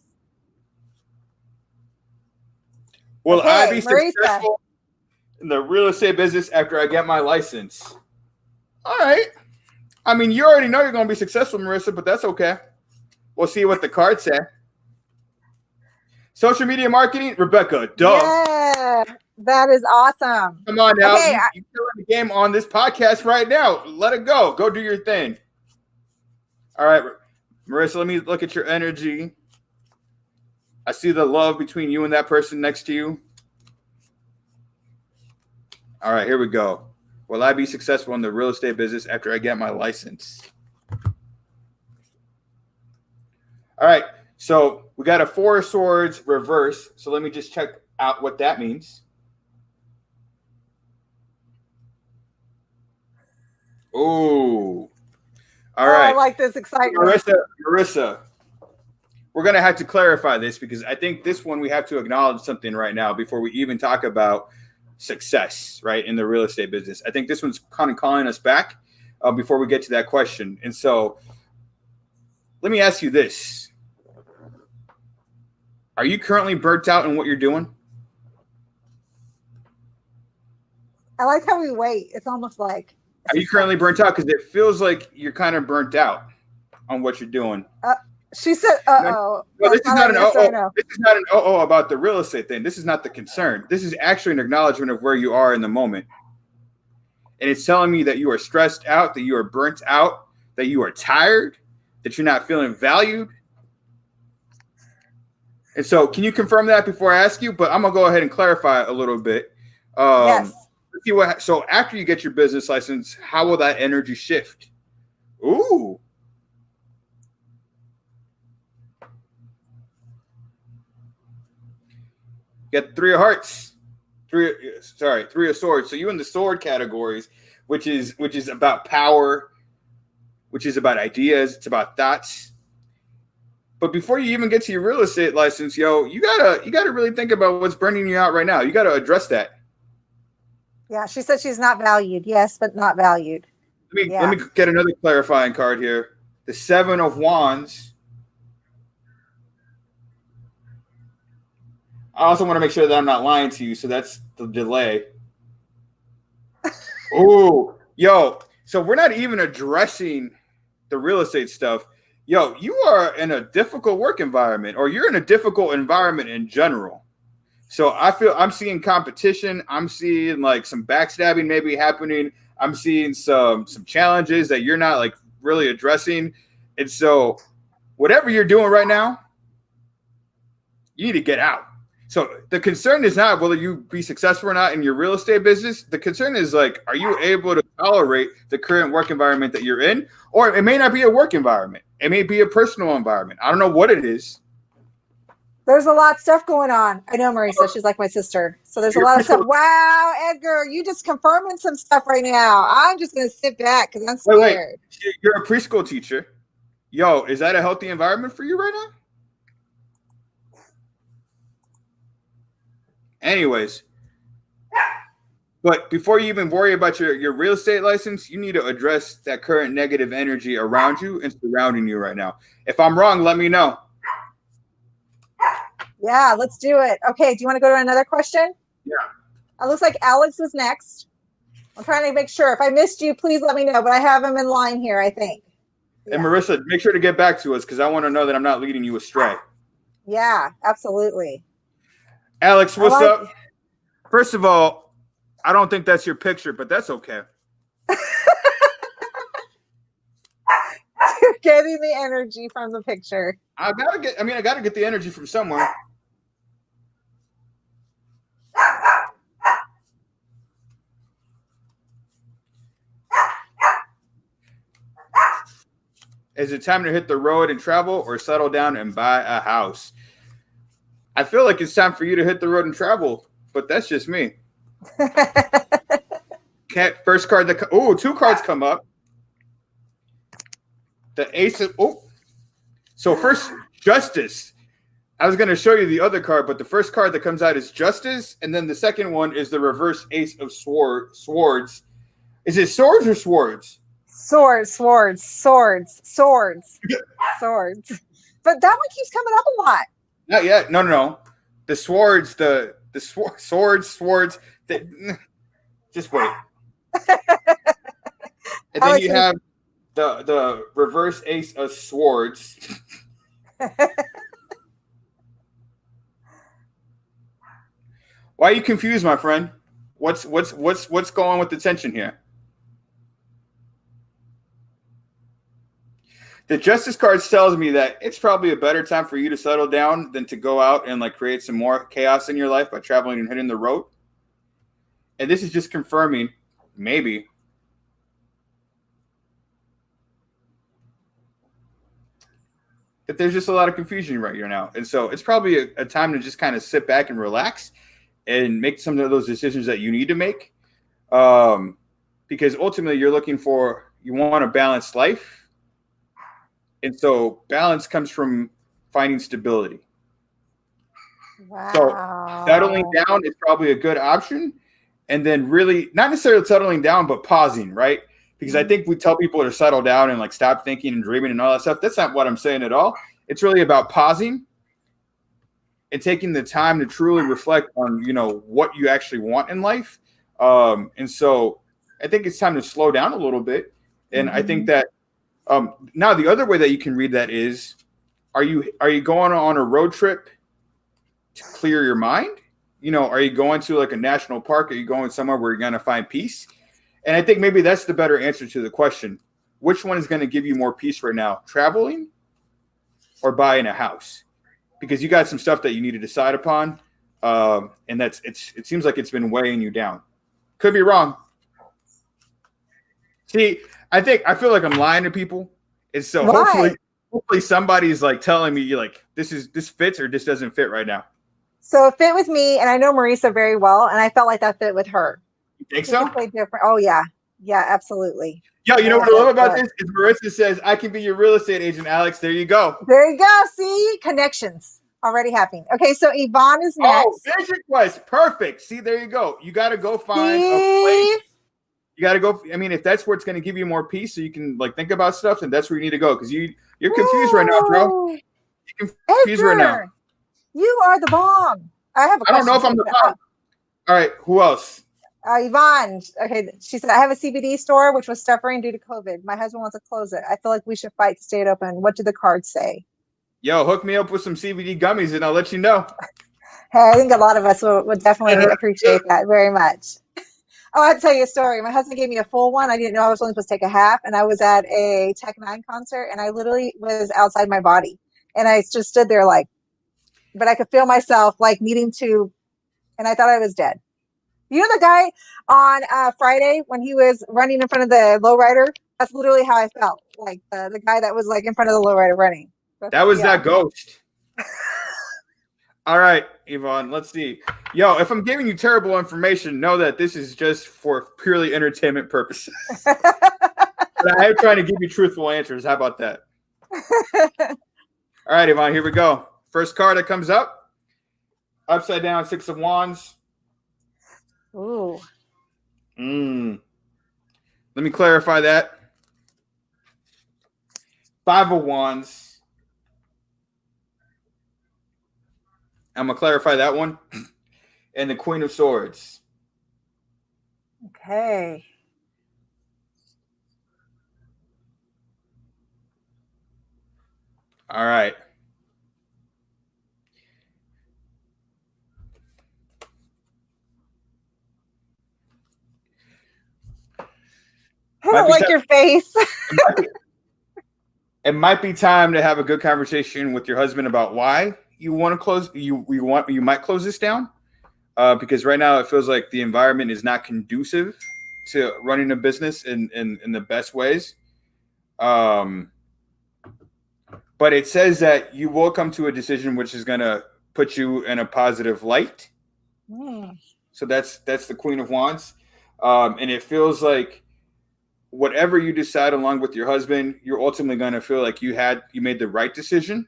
will I be successful in the real estate business after I get my license? All right. I mean, you already know you're going to be successful, Marissa, but that's okay. We'll see what the cards say. Social media marketing, Rebecca. Duh. Yeah. That is awesome. Come on now. Okay, you're killing the game on this podcast right now. Let it go. Go do your thing. All right, Marissa, let me look at your energy. I see the love between you and that person next to you. All right, here we go. Will I be successful in the real estate business after I get my license? All right, so we got a 4 of Swords reverse. So let me just check out what that means. Oh, all right. I like this excitement. Marissa, we're going to have to clarify this because I think this one we have to acknowledge something right now before we even talk about success, right, in the real estate business. I think this one's kind of calling us back before we get to that question. And so let me ask you this. Are you currently burnt out in what you're doing? I like how we wait. It's almost like. Are you currently burnt out? Because it feels like you're kind of burnt out on what you're doing. She said, No, this is not an uh-oh. No. This is not an uh-oh about the real estate thing. This is not the concern. This is actually an acknowledgement of where you are in the moment. And it's telling me that you are stressed out, that you are burnt out, that you are tired, that you're not feeling valued. And so can you confirm that before I ask you? But I'm going to go ahead and clarify a little bit. Yes. See what. So after you get your business license, how will that energy shift? Ooh. You got 3 of Hearts. Three of Swords. So you in the sword categories, which is about power, which is about ideas, it's about thoughts. But before you even get to your real estate license, you gotta really think about what's burning you out right now. You gotta address that. Yeah, she said she's not valued. Yes, but not valued. Let me get another clarifying card here. The Seven of Wands. I also want to make sure that I'm not lying to you, so that's the delay. Oh, so we're not even addressing the real estate stuff. You are in a difficult work environment, or you're in a difficult environment in general. So I'm seeing competition. I'm seeing like some backstabbing maybe happening. I'm seeing some challenges that you're not like really addressing. And so whatever you're doing right now, you need to get out. So the concern is not whether you be successful or not in your real estate business. The concern is like, are you able to tolerate the current work environment that you're in? Or it may not be a work environment. It may be a personal environment. I don't know what it is. There's a lot of stuff going on. I know Marisa. She's like my sister. So there's a lot of stuff. Wow, Edgar, you just confirming some stuff right now. I'm just going to sit back because I'm scared. Wait. You're a preschool teacher. Is that a healthy environment for you right now? Anyways, but before you even worry about your real estate license, you need to address that current negative energy around you and surrounding you right now. If I'm wrong, let me know. Yeah, let's do it. Okay, do you want to go to another question? Yeah. It looks like Alex is next. I'm trying to make sure. If I missed you, please let me know, but I have him in line here, I think. And Marisa, make sure to get back to us because I want to know that I'm not leading you astray. Yeah, absolutely. Alex, what's up? First of all, I don't think that's your picture, but that's okay. You're getting the energy from the picture. I gotta get the energy from somewhere. Is it time to hit the road and travel or settle down and buy a house? I feel like it's time for you to hit the road and travel, but that's just me. First card two cards come up. The Ace of So first, Justice. I was going to show you the other card, but the first card that comes out is Justice, and then the second one is the reverse Ace of Swords. Is it swords or swords? Swords. But that one keeps coming up a lot. Not yet. No. The swords, swords. Just wait. And then you have the reverse Ace of Swords. Why are you confused, my friend? What's going on with the tension here? The Justice card tells me that it's probably a better time for you to settle down than to go out and like create some more chaos in your life by traveling and hitting the road. And this is just confirming, maybe, that there's just a lot of confusion right here now. And so it's probably a time to just kind of sit back and relax and make some of those decisions that you need to make. Because ultimately you want a balanced life. And so balance comes from finding stability. Wow. So settling down is probably a good option. And then really not necessarily settling down, but pausing, right? Because I think we tell people to settle down and like stop thinking and dreaming and all that stuff. That's not what I'm saying at all. It's really about pausing and taking the time to truly reflect on, what you actually want in life. And so I think it's time to slow down a little bit. And I think that now the other way that you can read that is, are you going on a road trip to clear your mind? Are you going to like a national park? Are you going somewhere where you're going to find peace? And I think maybe that's the better answer to the question. Which one is going to give you more peace right now? Traveling or buying a house? Because you got some stuff that you need to decide upon. And it seems like it's been weighing you down. Could be wrong. See, I feel like I'm lying to people. And so hopefully somebody's like telling me like this fits or this doesn't fit right now. So it fit with me, and I know Marisa very well, and I felt like that fit with her. You think so? Different. Oh yeah, absolutely. Yo, you know what I love about this is Marissa says, "I can be your real estate agent, Alex." There you go. There you go. See, connections already happening. Okay, so Yvonne is next. Oh, vision quest, perfect. See, there you go. You got to go find a place. You got to go. I mean, if that's where it's going to give you more peace, so you can like think about stuff, then that's where you need to go because you're confused right now, bro. You're confused Edgar, right now. You are the bomb. I have a question. I don't know if I'm the bomb. All right, who else? Yvonne. Okay, she said, I have a CBD store which was suffering due to COVID. My husband wants to close it. I feel like we should fight to stay it open. What do the cards say? Yo, hook me up with some CBD gummies and I'll let you know. Hey, I think a lot of us would definitely appreciate that very much. Oh, I'll tell you a story. My husband gave me a full one. I didn't know I was only supposed to take a half. And I was at a Tech Nine concert and I literally was outside my body. And I just stood there like, but I could feel myself like needing to, and I thought I was dead. You know the guy on Friday when he was running in front of the lowrider? That's literally how I felt. Like the guy that was like in front of the lowrider running. That was that ghost. All right, Yvonne, let's see. Yo, if I'm giving you terrible information, know that this is just for purely entertainment purposes. But I am trying to give you truthful answers. How about that? All right, Yvonne, here we go. First card that comes up. Upside down, 6 of Wands. Ooh. Let me clarify that. 5 of Wands. I'm going to clarify that one. And the Queen of Swords. Okay. All right. I don't like your face. It might be time to have a good conversation with your husband about why you want to close. You might close this down because right now it feels like the environment is not conducive to running a business in the best ways. But it says that you will come to a decision which is going to put you in a positive light. So that's the Queen of Wands, and it feels like whatever you decide along with your husband, you're ultimately going to feel like you made the right decision.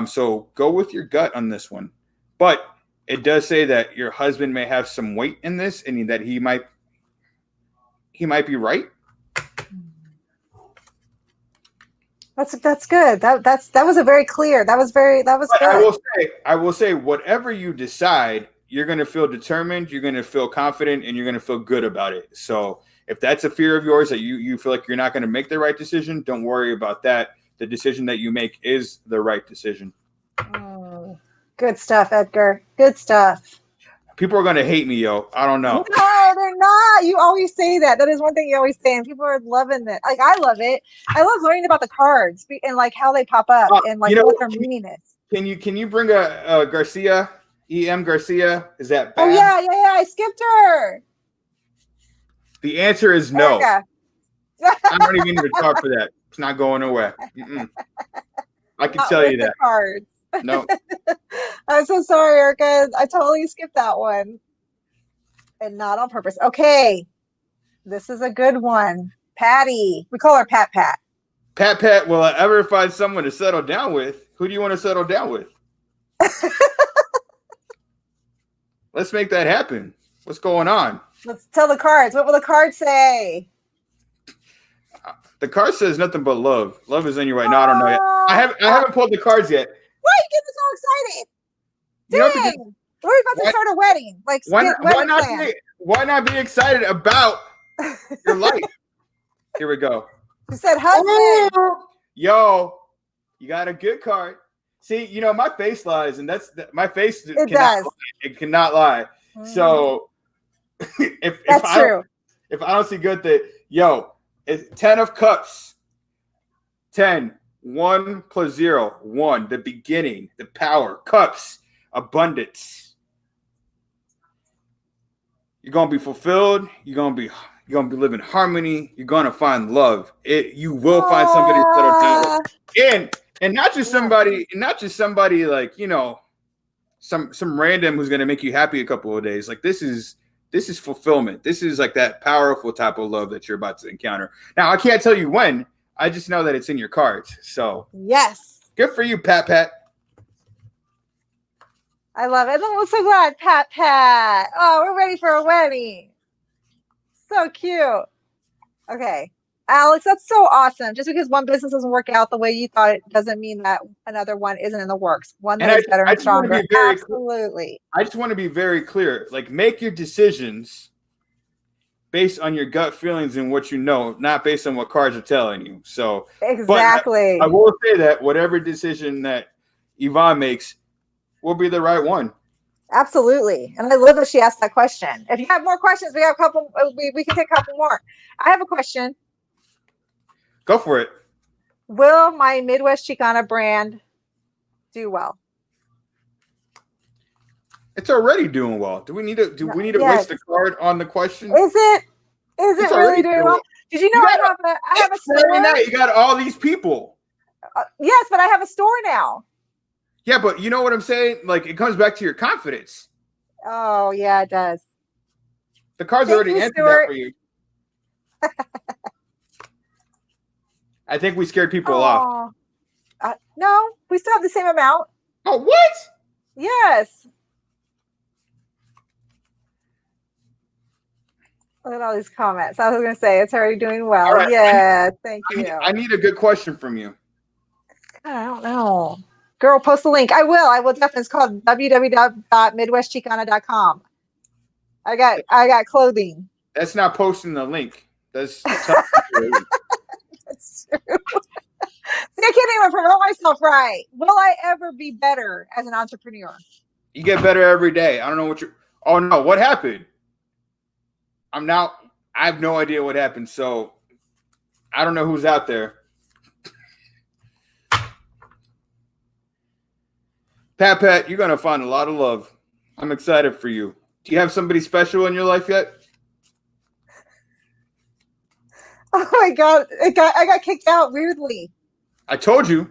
So go with your gut on this one. But it does say that your husband may have some weight in this and that he might be right. That's good. That was a very clear. That was good. I will say whatever you decide, you're going to feel determined, you're going to feel confident, and you're going to feel good about it. So if that's a fear of yours that you feel like you're not going to make the right decision, don't worry about that. The decision that you make is the right decision. Good stuff, Edgar. Good stuff. People are going to hate me, yo. I don't know. No, they're not. You always say that. That is one thing you always say, and people are loving it. Like, I love it. I love learning about the cards and like how they pop up and like what their meaning is. Can you bring a Garcia? E.M. Garcia? Is that bad? Oh, yeah. I skipped her. The answer is no. I don't even need to talk for that. It's not going away. I can tell you that. Cards. No. I'm so sorry, Erica. I totally skipped that one. And not on purpose. Okay. This is a good one. Patty. We call her Pat. Pat, will I ever find someone to settle down with? Who do you want to settle down with? Let's make that happen. What's going on? Let's tell the cards. What will the card say? The card says nothing but love. Love is in you right now. I don't know yet. I haven't pulled the cards yet. Why you get me so excited? Dang. We're about to start a wedding. Like why not be excited about your life? Here we go. You said husband. Yo, you got a good card. See, my face lies, and my face it cannot lie. So if I don't see good that, it's 10 of Cups. 10, 1 plus 0, 1. The beginning, the power, cups, abundance. You're gonna be fulfilled. You're gonna be living harmony. You're gonna find love. You will find somebody to settle down with. And not just somebody like, some random who's gonna make you happy a couple of days. Like this is fulfillment. This is like that powerful type of love that you're about to encounter. Now I can't tell you when. I just know that it's in your cards. So yes, good for you, Pat. I love it. I'm so glad, Pat. Oh, we're ready for a wedding. So cute. Okay. Alex, that's so awesome. Just because one business doesn't work out the way you thought it doesn't mean that another one isn't in the works. One that is better and stronger. Absolutely. I just want to be very clear. Like, make your decisions based on your gut feelings and what you know, not based on what cards are telling you. So exactly. I will say that whatever decision that Yvonne makes will be the right one. Absolutely. And I love that she asked that question. If you have more questions, we have a couple. We can take a couple more. I have a question. Go for it. Will my Midwest Chicana brand do well? It's already doing well. Do we need to waste the card on the question? Is it really doing well? Did you know I have a store? You got all these people. Yes, but I have a store now. Yeah, but you know what I'm saying? Like, it comes back to your confidence. Oh, yeah, it does. The cards already answered that for you. I think we scared people off. No, we still have the same amount. Oh, what? Yes. Look at all these comments. I was going to say, it's already doing well. Right. Yeah, thank you. I need a good question from you. I don't know. Girl, post the link. I will definitely. It's called www.midwestchicana.com. I got clothing. That's not posting the link. That's That's true. See, I can't even promote myself right. Will I ever be better as an entrepreneur? You get better every day. I don't know what oh no, what happened? I have no idea what happened. So I don't know who's out there. Pat, you're going to find a lot of love. I'm excited for you. Do you have somebody special in your life yet? Oh my God. I got kicked out weirdly. I told you.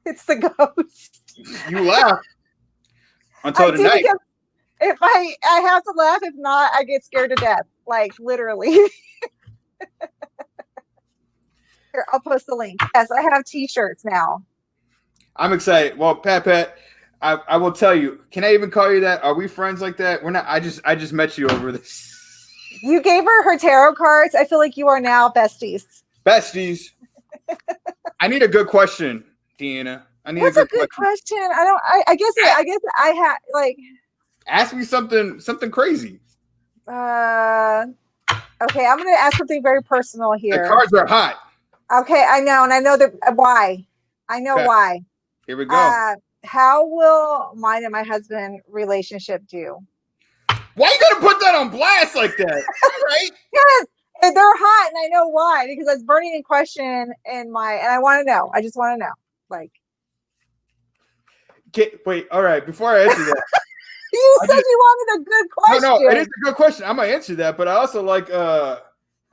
It's the ghost. You laugh until tonight. If I have to laugh. If not, I get scared to death. Like literally. Here, I'll post the link. Yes, I have t-shirts now. I'm excited. Well, Pat, I will tell you. Can I even call you that? Are we friends like that? We're not. I just met you over this. You gave her tarot cards. I feel like you are now besties. Besties. I need a good question, Deanna. What's a good question? I guess I had like. Ask me something crazy. Okay, I'm gonna ask something very personal here. The cards are hot. Okay, I know, and I know why. I know why. Here we go. How will mine and my husband relationship do? Why you gotta put that on blast like that? Right? Yes, and they're hot, and I know why, because that's burning in question and I want to know. I just want to know. Like, wait, all right. Before I answer that, you said you wanted a good question. No, it is a good question. I'm gonna answer that, but I also like.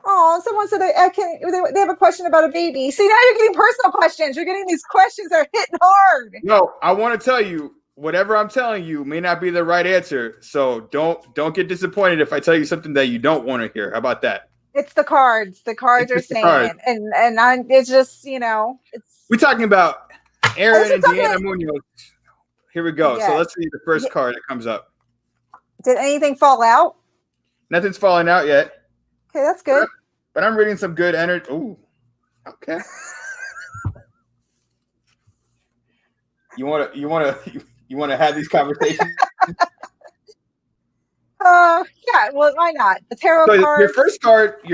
Oh, someone said they have a question about a baby. See, now you're getting personal questions. You're getting these questions that are hitting hard. No, I want to tell you, whatever I'm telling you may not be the right answer. So don't get disappointed if I tell you something that you don't want to hear. How about that? It's the cards. The cards are saying, and it's just, it's. We're talking about Aaron and Deanna Munoz. Here we go. Yes. So let's see the first card that comes up. Did anything fall out? Nothing's falling out yet. Okay, that's good. But I'm reading some good energy. Ooh, okay. You want to have these conversations? Yeah. Well, why not? The tarot card. Your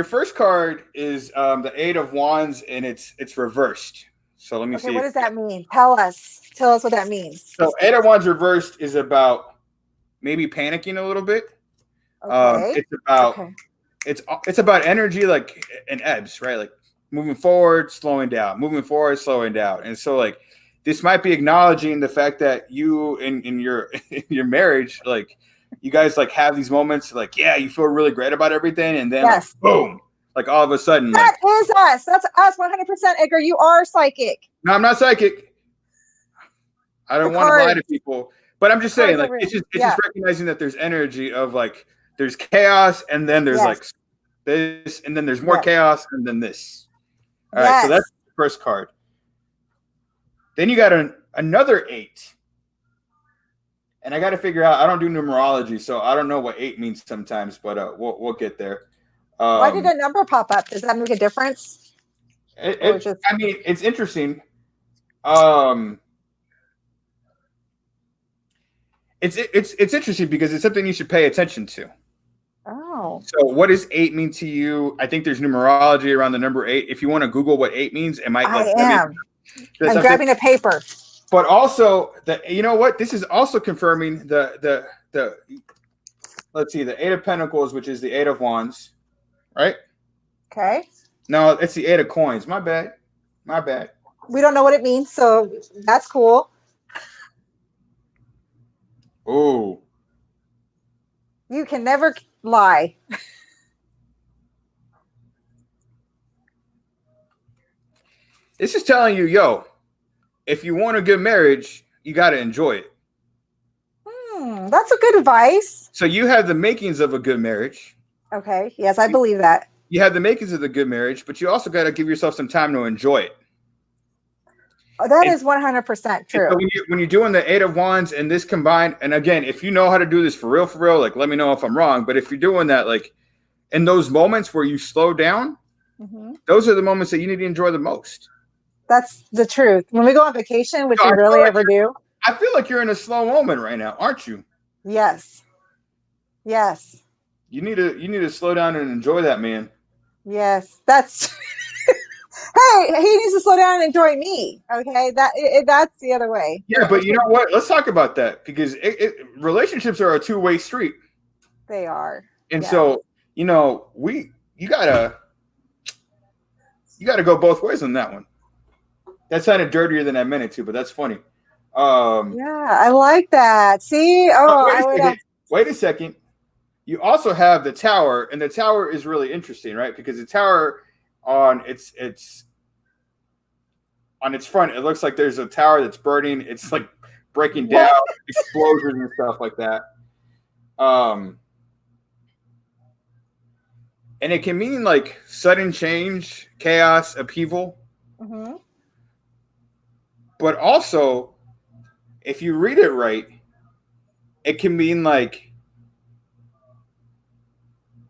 first card is the Eight of Wands, and it's reversed. So let me see. What does that mean? Tell us what that means. So Eight of Wands reversed is about maybe panicking a little bit. Okay. It's about energy, like in ebbs, right? Like moving forward, slowing down, moving forward, slowing down. And so like this might be acknowledging the fact that you in your marriage, like you guys like have these moments like, yeah, you feel really great about everything, and then like, boom, like all of a sudden. That is us. That's us 100%. Edgar, you are psychic. No, I'm not psychic. I don't want to lie to people. But I'm just saying, like, it's just recognizing that there's energy of like there's chaos, and then there's like this, and then there's more chaos, and then this. All right, so that's the first card. Then you got another 8. And I got to figure out, I don't do numerology, so I don't know what 8 means sometimes, but we'll get there. Why did a number pop up? Does that make a difference? I mean, it's interesting. It's interesting because it's something you should pay attention to. Oh. So what does 8 mean to you? I think there's numerology around the number 8. If you want to Google what 8 means, it might. I'm grabbing a paper. But also, you know what? This is also confirming the let's see, the 8 of Pentacles, which is the 8 of Wands, right? Okay. No, it's the 8 of Coins. My bad. We don't know what it means, so that's cool. Oh. You can never lie. This is telling you, yo, if you want a good marriage, you got to enjoy it. That's a good advice. So you have the makings of a good marriage. Okay. Yes, I believe that. You have the makings of the good marriage, but you also got to give yourself some time to enjoy it. Oh, that is 100% true. So when you're doing the 8 of Wands and this combined, and again, if you know how to do this for real, like, let me know if I'm wrong. But if you're doing that, like, in those moments where you slow down, those are the moments that you need to enjoy the most. That's the truth. When we go on vacation, which we rarely ever do. I feel like you're in a slow moment right now, aren't you? Yes. Yes. You need to slow down and enjoy that, man. Yes. That's hey, he needs to slow down and enjoy me. Okay. That's the other way. Yeah, but you know what? Let's talk about that, because relationships are a two-way street. They are. And so, you know, you gotta go both ways on that one. That sounded dirtier than I meant it to, but that's funny. Yeah, I like that. See? Wait a second. You also have the Tower, and the Tower is really interesting, right? Because the Tower on its front, it looks like there's a tower that's burning. It's like breaking down, explosions and stuff like that. And it can mean like sudden change, chaos, upheaval. Mm-hmm. But also, if you read it right, it can mean like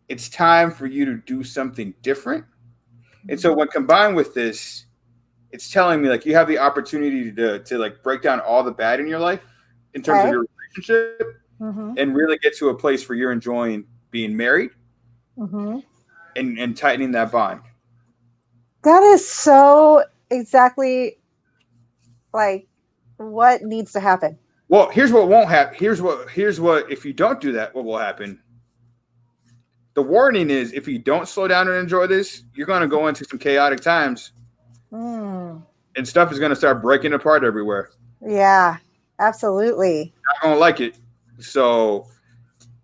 it's time for you to do something different. And so when combined with this, it's telling me like you have the opportunity to like break down all the bad in your life in terms of your relationship and really get to a place where you're enjoying being married and tightening that bond. That is so exactly like what needs to happen. Well, here's what won't happen. Here's what if you don't do that, what will happen? The warning is, if you don't slow down and enjoy this, you're going to go into some chaotic times. And stuff is going to start breaking apart everywhere. Yeah, absolutely. I don't like it. So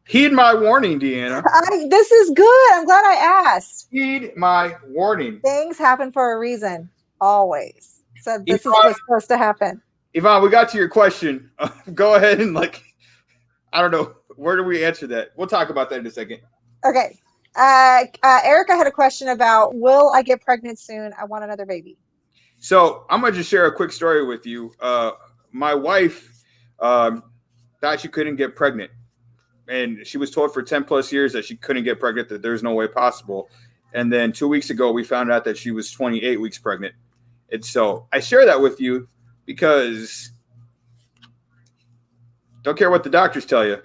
heed my warning, Deanna. This is good. I'm glad I asked. Heed my warning. Things happen for a reason, always. So this is what's supposed to happen. Yvonne, we got to your question. Go ahead and I don't know. Where do we answer that? We'll talk about that in a second. Okay. Erica had a question about, will I get pregnant soon? I want another baby. So I'm going to just share a quick story with you. My wife thought she couldn't get pregnant. And she was told for 10 plus years that she couldn't get pregnant, that there's no way possible. And then 2 weeks ago, we found out that she was 28 weeks pregnant. And so I share that with you because don't care what the doctors tell you.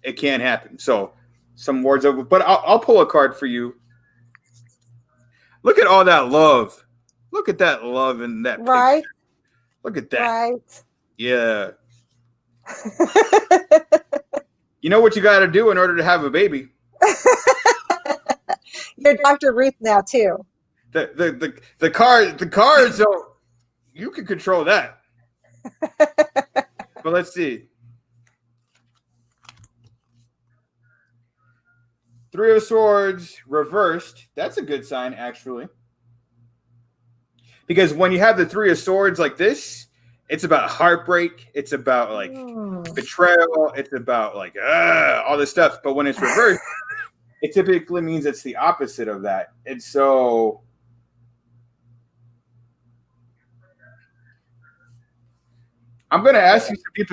It can't happen. So some words of, but I'll pull a card for you. Look at all that love. Look at that love in that right picture. Look at that. Right. Yeah. You know what you got to do in order to have a baby. You're Dr. Ruth now too. The cards don't. You can control that. But let's see. 3 of Swords reversed. That's a good sign, actually. Because when you have the 3 of Swords like this, It's about heartbreak. It's about like betrayal. It's about like all this stuff. But when it's reversed, it typically means it's the opposite of that. And so I'm going to ask you some deep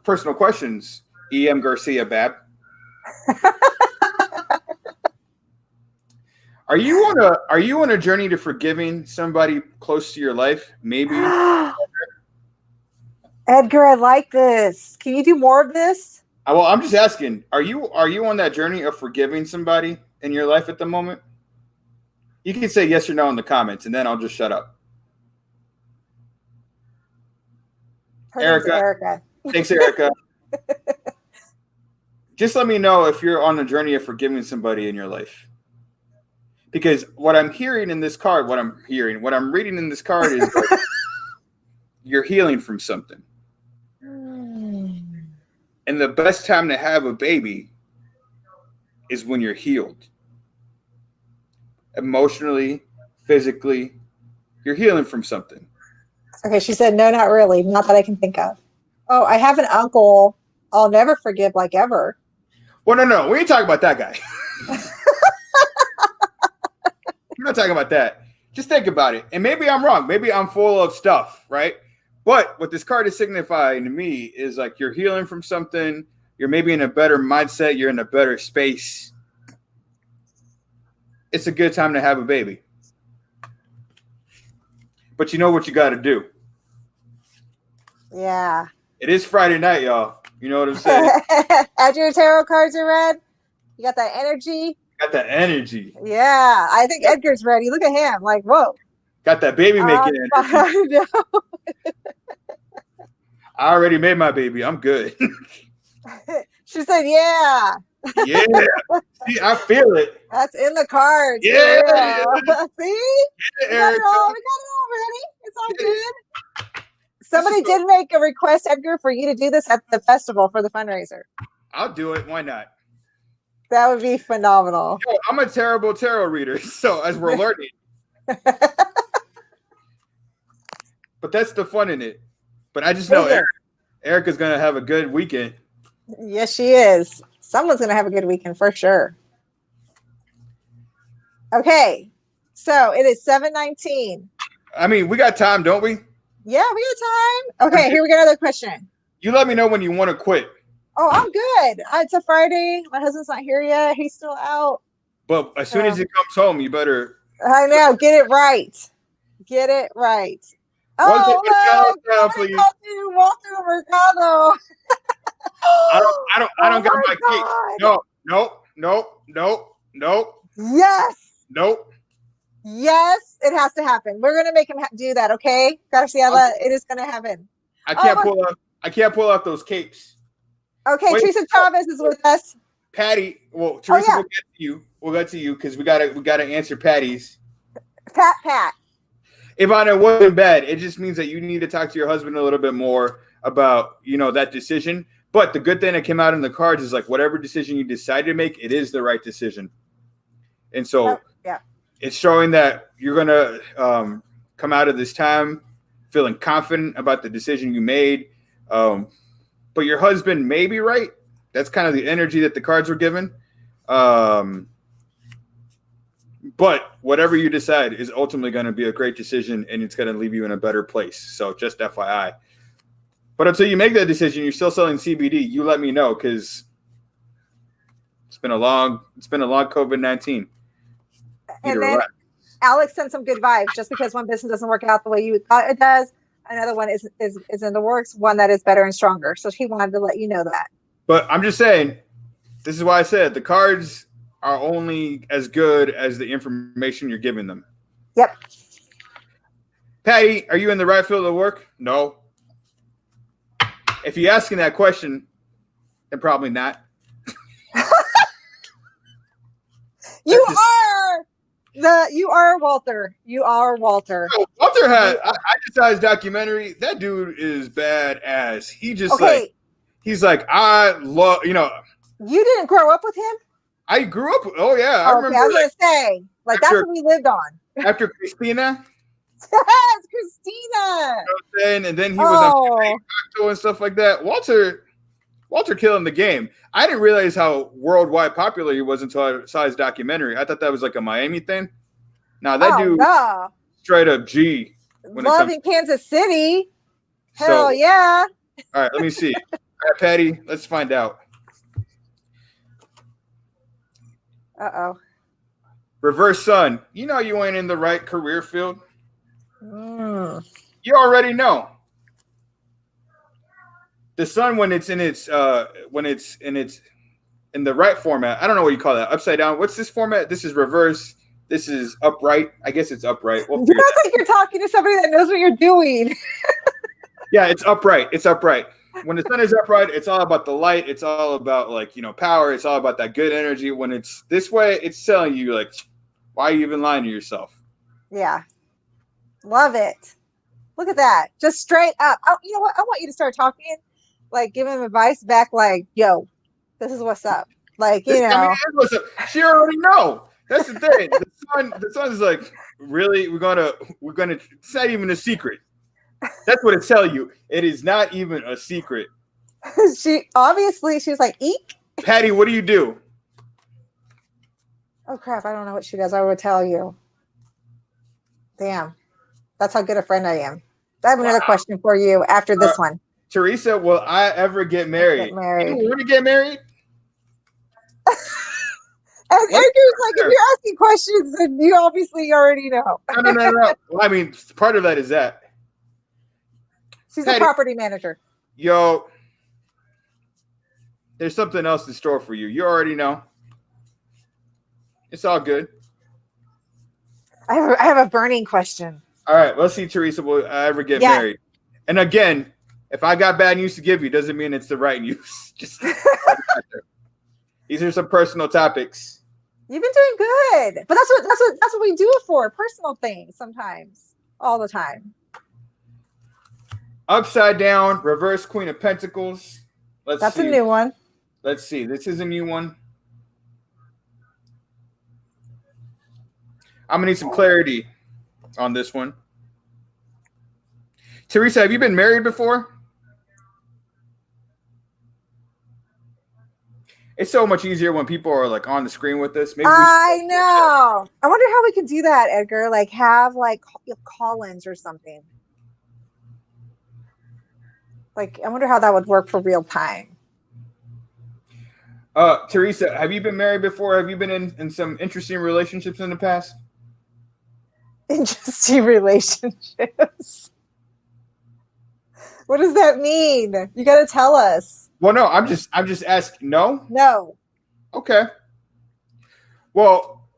personal questions, E.M. Garcia Bab. Are you on a journey to forgiving somebody close to your life? Maybe. Edgar, I like this. Can you do more of this? Well, I'm just asking, are you on that journey of forgiving somebody in your life at the moment? You can say yes or no in the comments, and then I'll just shut up. Erica. Thanks, Erica. Just let me know if you're on the journey of forgiving somebody in your life. Because what I'm hearing in this card, what I'm reading in this card is like, you're healing from something. And the best time to have a baby is when you're healed. Emotionally, physically, you're healing from something. Okay, she said, no, not really. Not that I can think of. Oh, I have an uncle I'll never forgive, like ever. Well, no. We ain't talking about that guy. I'm not talking about that. Just think about it. And maybe I'm wrong. Maybe I'm full of stuff, right? But what this card is signifying to me is like you're healing from something. You're maybe in a better mindset. You're in a better space. It's a good time to have a baby. But you know what you got to do. Yeah. It is Friday night, y'all. You know what I'm saying? After your tarot cards are read, you got that energy. Got that energy. Yeah. I think Edgar's ready. Look at him. Like, whoa. Got that baby making energy. I know. I already made my baby. I'm good. She said, yeah. Yeah. See, I feel it. That's in the cards. Yeah. See? Yeah, we got it all ready. It's all good. Somebody did make a request, Edgar, for you to do this at the festival for the fundraiser. I'll do it. Why not? That would be phenomenal. Yo, I'm a terrible tarot reader, so as we're learning. But that's the fun in it. But I just know Erica's going to have a good weekend. Yes, she is. Someone's going to have a good weekend for sure. Okay. So it is 7:19. I mean, we got time, don't we? Yeah, we got time. Okay, here we got another question. You let me know when you want to quit. Oh, I'm good. It's a Friday. My husband's not here yet. He's still out. But as soon as he comes home, you better. I know. Get it right. Get it right. Oh, down, please. Walter Mercado. I don't got my cake. No. Yes. Nope. Yes, it has to happen. We're gonna make him do that. Okay, Garcia, it is gonna happen. I can't pull out those capes. Okay, wait, Teresa Chavez is with us. Patty, well, Teresa, we'll get to you. We'll get to you because we gotta answer Patty's. Pat. Ivana, it wasn't bad. It just means that you need to talk to your husband a little bit more about, that decision. But the good thing that came out in the cards is like whatever decision you decide to make, it is the right decision. And so it's showing that you're going to come out of this time feeling confident about the decision you made. But your husband may be right. That's kind of the energy that the cards were given. But whatever you decide is ultimately going to be a great decision, and it's going to leave you in a better place. So just FYI. But until you make that decision, you're still selling CBD. You let me know because it's been a long COVID-19. And then Alex sent some good vibes. Just because one business doesn't work out the way you thought it does, another one is in the works. One that is better and stronger. So he wanted to let you know that. But I'm just saying, this is why I said the cards are only as good as the information you're giving them. Yep. Patty, are you in the right field of work? No. If you're asking that question, then probably not. You are Walter. You are Walter. Walter had I just saw his documentary. That dude is badass. He just he's like, I love, You didn't grow up with him? I grew up. Oh yeah, I remember. I was gonna say, that's what we lived on. After Christina, Yes, Christina. You know what I'm saying? And then he was on Cocktail and stuff like that. Walter killing the game. I didn't realize how worldwide popular he was until I saw his documentary. I thought that was like a Miami thing. Now that dude straight up G. Love in Kansas City. Hell yeah. All right, let me see. All right, Patty, let's find out. Uh-oh. Reverse sun. You know you ain't in the right career field. You already know. The sun when it's in the right format. I don't know what you call that. Upside down. What's this format? This is reverse. This is upright. I guess it's upright. You sound like you're talking to somebody that knows what you're doing. Yeah, it's upright. It's upright. When the sun is upright, it's all about the light. It's all about power. It's all about that good energy. When it's this way, it's telling you like, why are you even lying to yourself? Yeah. Love it. Look at that. Just straight up. Oh, you know what? I want you to start talking, like give him advice back, like, yo, this is what's up. Like, you know. She already know. That's the thing. The sun's like, really? We're gonna it's not even a secret. That's what it's telling you. It is not even a secret. She's like, eek. Patty, what do you do? Oh crap, I don't know what she does. I would tell you. Damn. That's how good a friend I am. I have another question for you after this one. Teresa, will I ever get married? You want to get married? And Edgar's like, if you're asking questions, then you obviously already know. No. Well, I mean, part of that is that. She's a property manager. Yo, there's something else in store for you. You already know. It's all good. I have a burning question. All right, let's see, Teresa, will I ever get married? And again, if I got bad news to give you, doesn't mean it's the right news. Just these are some personal topics. You've been doing good, but that's what we do it for. Personal things sometimes, all the time. Upside down, reverse Queen of Pentacles. That's a new one. Let's see. This is a new one. I'm gonna need some clarity on this one. Teresa, have you been married before? It's so much easier when people are like on the screen with us. Maybe I know. I wonder how we could do that, Edgar. Like have like call-ins or something. Like I wonder how that would work for real time. Teresa, have you been married before? Have you been in some interesting relationships in the past? Interesting relationships. What does that mean? You got to tell us. Well, no, I'm just asking. No. Okay. Well,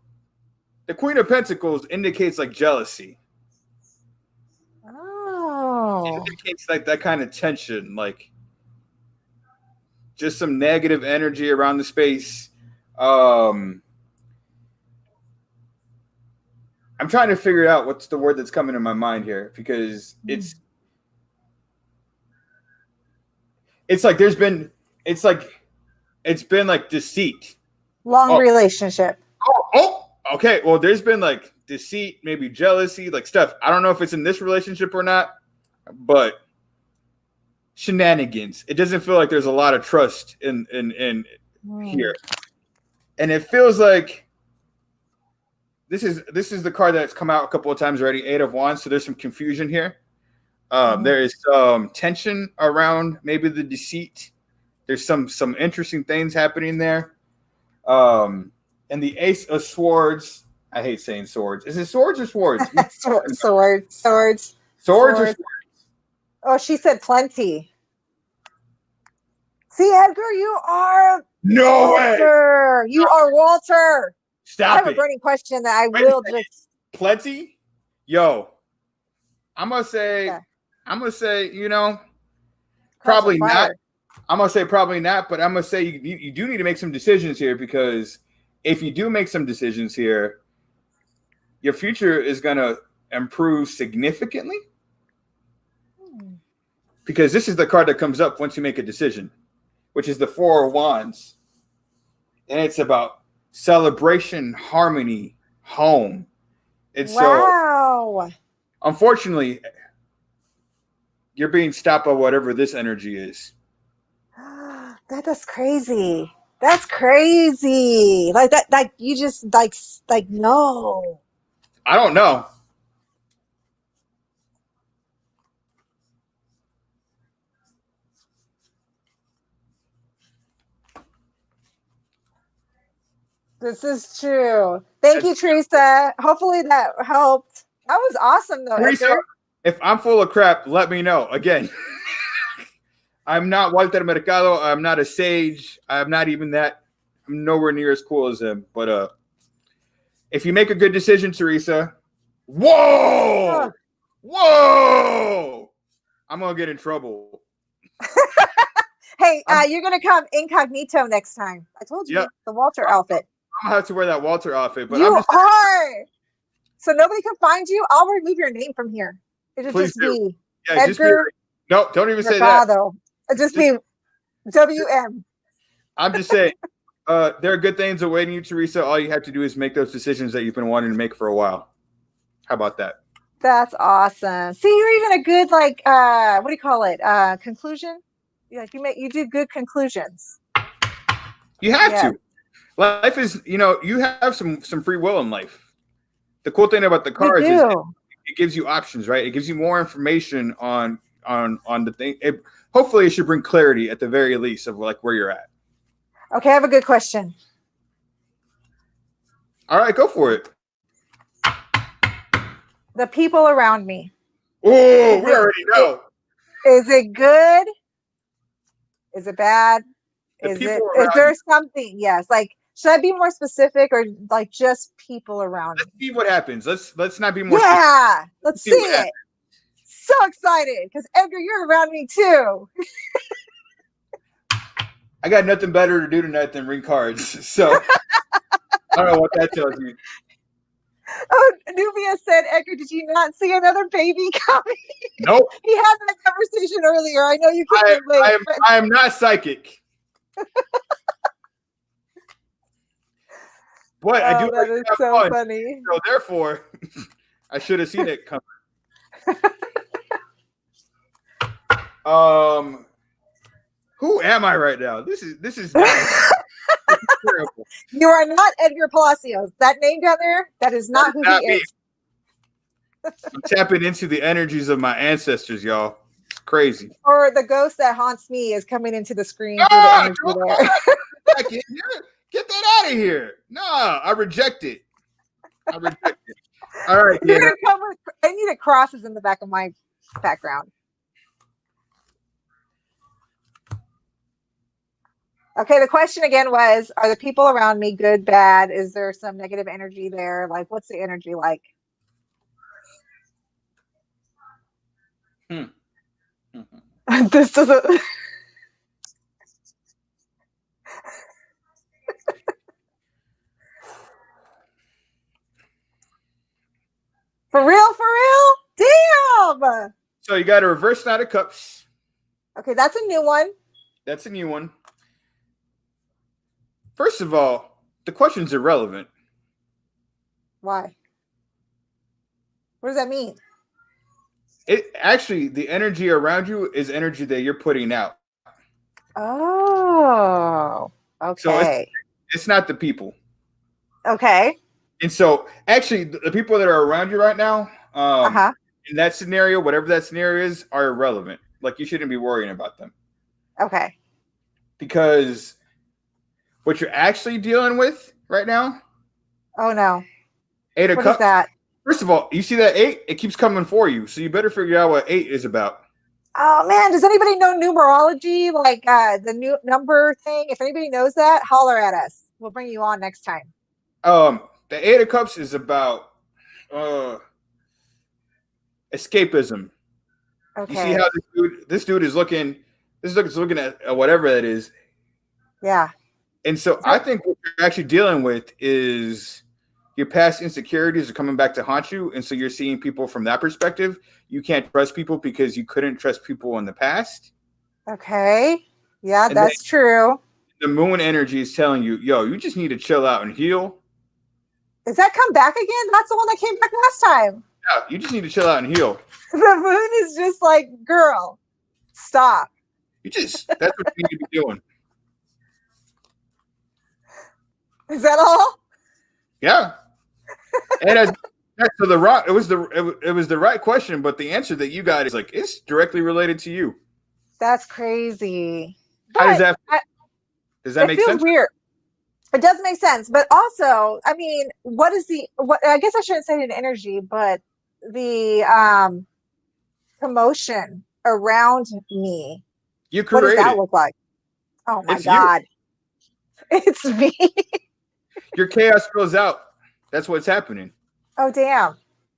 the Queen of Pentacles indicates like jealousy. Oh. It indicates like that kind of tension, like just some negative energy around the space. I'm trying to figure out what's the word that's coming to my mind here because it's like it's been like deceit. Long relationship. Okay. Well, there's been like deceit, maybe jealousy, like stuff. I don't know if it's in this relationship or not, but shenanigans. It doesn't feel like there's a lot of trust in here. And it feels like this is the card that's come out a couple of times already, 8 of Wands. So there's some confusion here. There is tension around maybe the deceit. There's some interesting things happening there. And the Ace of Swords. I hate saying swords. Is it swords or swords? Swords or swords? Oh, she said plenty. See, Edgar, you are Walter. Way. You are Walter. Stop I have a burning question that I will just plenty. Yo, I'm gonna say, probably not. I'm gonna say probably not, but I'm gonna say you do need to make some decisions here because if you do make some decisions here, your future is gonna improve significantly. Because this is the card that comes up once you make a decision, which is the 4 of Wands, and it's about celebration, harmony, home. And wow. unfortunately, you're being stopped by whatever this energy is. That's crazy. That's crazy. Like that, like you just like no. I don't know. This is true. Thank you, Teresa. Hopefully that helped. That was awesome, though, Teresa, Edgar. if I'm full of crap, let me know. Again, I'm not Walter Mercado. I'm not a sage. I'm not even that. I'm nowhere near as cool as him. But if you make a good decision, Teresa, whoa, I'm gonna get in trouble. Hey, you're gonna come incognito next time. I told you the Walter outfit. I'm gonna have to wear that Walter outfit. But you are. So nobody can find you. I'll remove your name from here. It'll just be Edgar. No, don't even say that. It'll just be WM. I'm just saying. There are good things awaiting you, Teresa. All you have to do is make those decisions that you've been wanting to make for a while. How about that? That's awesome. See, you're even a good what do you call it? Conclusion. Like you do good conclusions. You have to. Life is, you have some free will in life. The cool thing about the cards is it gives you options, right? It gives you more information on the thing. Hopefully, it should bring clarity at the very least of like where you're at. Okay, I have a good question. All right, go for it. The people around me. Oh, we already know. Is it good? Is it bad? Is there something? Yes. Like, should I be more specific or like just people around me? Let's see what happens. Let's not be more specific. Let's see it. So excited because Edgar, you're around me too. I got nothing better to do tonight than ring cards. So I don't know what that tells me. Oh, Nubia said, Edgar, did you not see another baby coming? Nope. He had that conversation earlier. I know you can't relate. I am not psychic. But I do. That is so funny. So therefore, I should have seen it coming. Who am I right now? This is not terrible. You are not Edgar Palacios. That name down there, that is not who he is. I'm tapping into the energies of my ancestors, y'all. It's crazy. Or the ghost that haunts me is coming into the screen through the energy there. Get that out of here. No, I reject it. All right. I need crosses in the back of my background. Okay, the question again was, are the people around me good, bad? Is there some negative energy there? Like, what's the energy like? This doesn't... For real? Damn! So you got a reverse Knight of Cups. Okay, that's a new one. First of all, the question's irrelevant. Why? What does that mean? It actually, the energy around you is energy that you're putting out. Oh, okay. So it's not the people. Okay. And so actually, the people that are around you right now, in that scenario, whatever that scenario is, are irrelevant. Like, you shouldn't be worrying about them. Okay. Because what you're actually dealing with right now. Oh, no. 8 of Cups. What is that? First of all, you see that 8? It keeps coming for you. So you better figure out what 8 is about. Oh, man. Does anybody know numerology? Like the new number thing? If anybody knows that, holler at us. We'll bring you on next time. The 8 of Cups is about escapism. Okay. You see how this dude is looking. This is looking at whatever that is. Yeah. And so I think what you're actually dealing with is your past insecurities are coming back to haunt you. And so you're seeing people from that perspective. You can't trust people because you couldn't trust people in the past. Okay. Yeah, that's true. The moon energy is telling you, yo, you just need to chill out and heal. Does that come back again? That's the one that came back last time. Yeah, you just need to chill out and heal. The moon is just like, girl, stop. That's what you need to be doing. Is that all? Yeah. And as so it was the right question, but the answer that you got is like it's directly related to you. That's crazy. How does that make sense? It feels weird. It does make sense, but also, I mean, what I guess I shouldn't say an energy, but the commotion around me. You created. What does that look like? Oh my God. It's me. Your chaos spills out. That's what's happening. Oh, damn.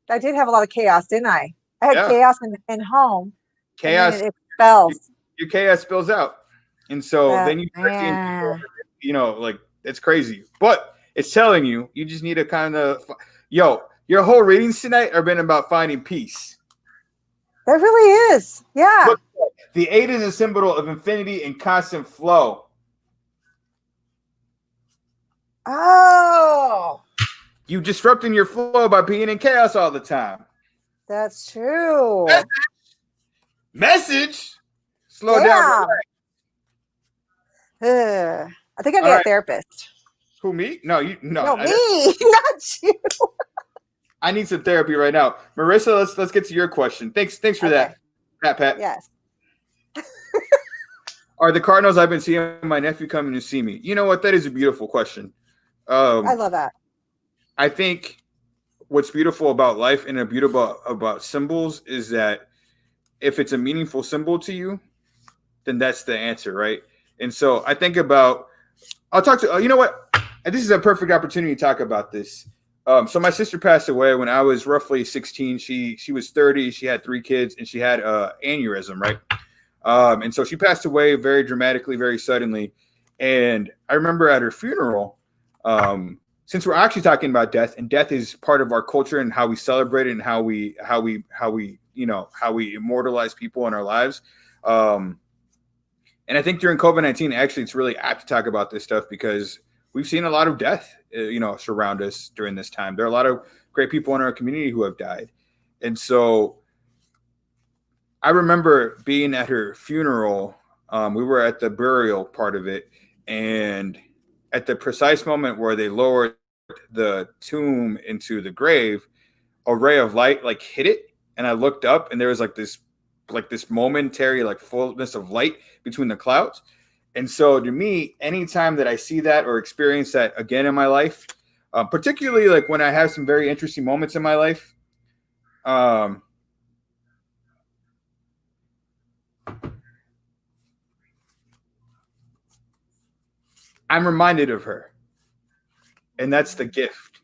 I did have a lot of chaos, didn't I? I had chaos in home. Chaos. And it expels. Your chaos spills out. And so then you like, it's crazy. But it's telling you just need to kind of, your whole readings tonight have been about finding peace. There really is. Yeah. Look, the 8 is a symbol of infinity and constant flow. Oh. You disrupting your flow by being in chaos all the time. That's true. Message. Slow down. I think I need a therapist. Who, me? No, you. No, me, not you. I need some therapy right now. Marissa, let's get to your question. Thanks for that, Pat. Yes. Are the Cardinals I've been seeing my nephew coming to see me? You know what? That is a beautiful question. I love that. I think what's beautiful about life and beautiful about symbols is that if it's a meaningful symbol to you, then that's the answer, right? And so I think I'll talk to, you know what? This is a perfect opportunity to talk about this. So my sister passed away when I was roughly 16. She was 30. She had 3 kids and she had aneurysm, right? And so she passed away very dramatically, very suddenly. And I remember at her funeral, since we're actually talking about death, and death is part of our culture and how we celebrate it and how we immortalize people in our lives. And I think during COVID-19, actually, it's really apt to talk about this stuff because we've seen a lot of death, surround us during this time. There are a lot of great people in our community who have died. And so I remember being at her funeral. We were at the burial part of it. And at the precise moment where they lowered the tomb into the grave, a ray of light like hit it. And I looked up and there was like this momentary like fullness of light between the clouds. And so to me, anytime that I see that or experience that again in my life, particularly like when I have some very interesting moments in my life, I'm reminded of her. And that's the gift.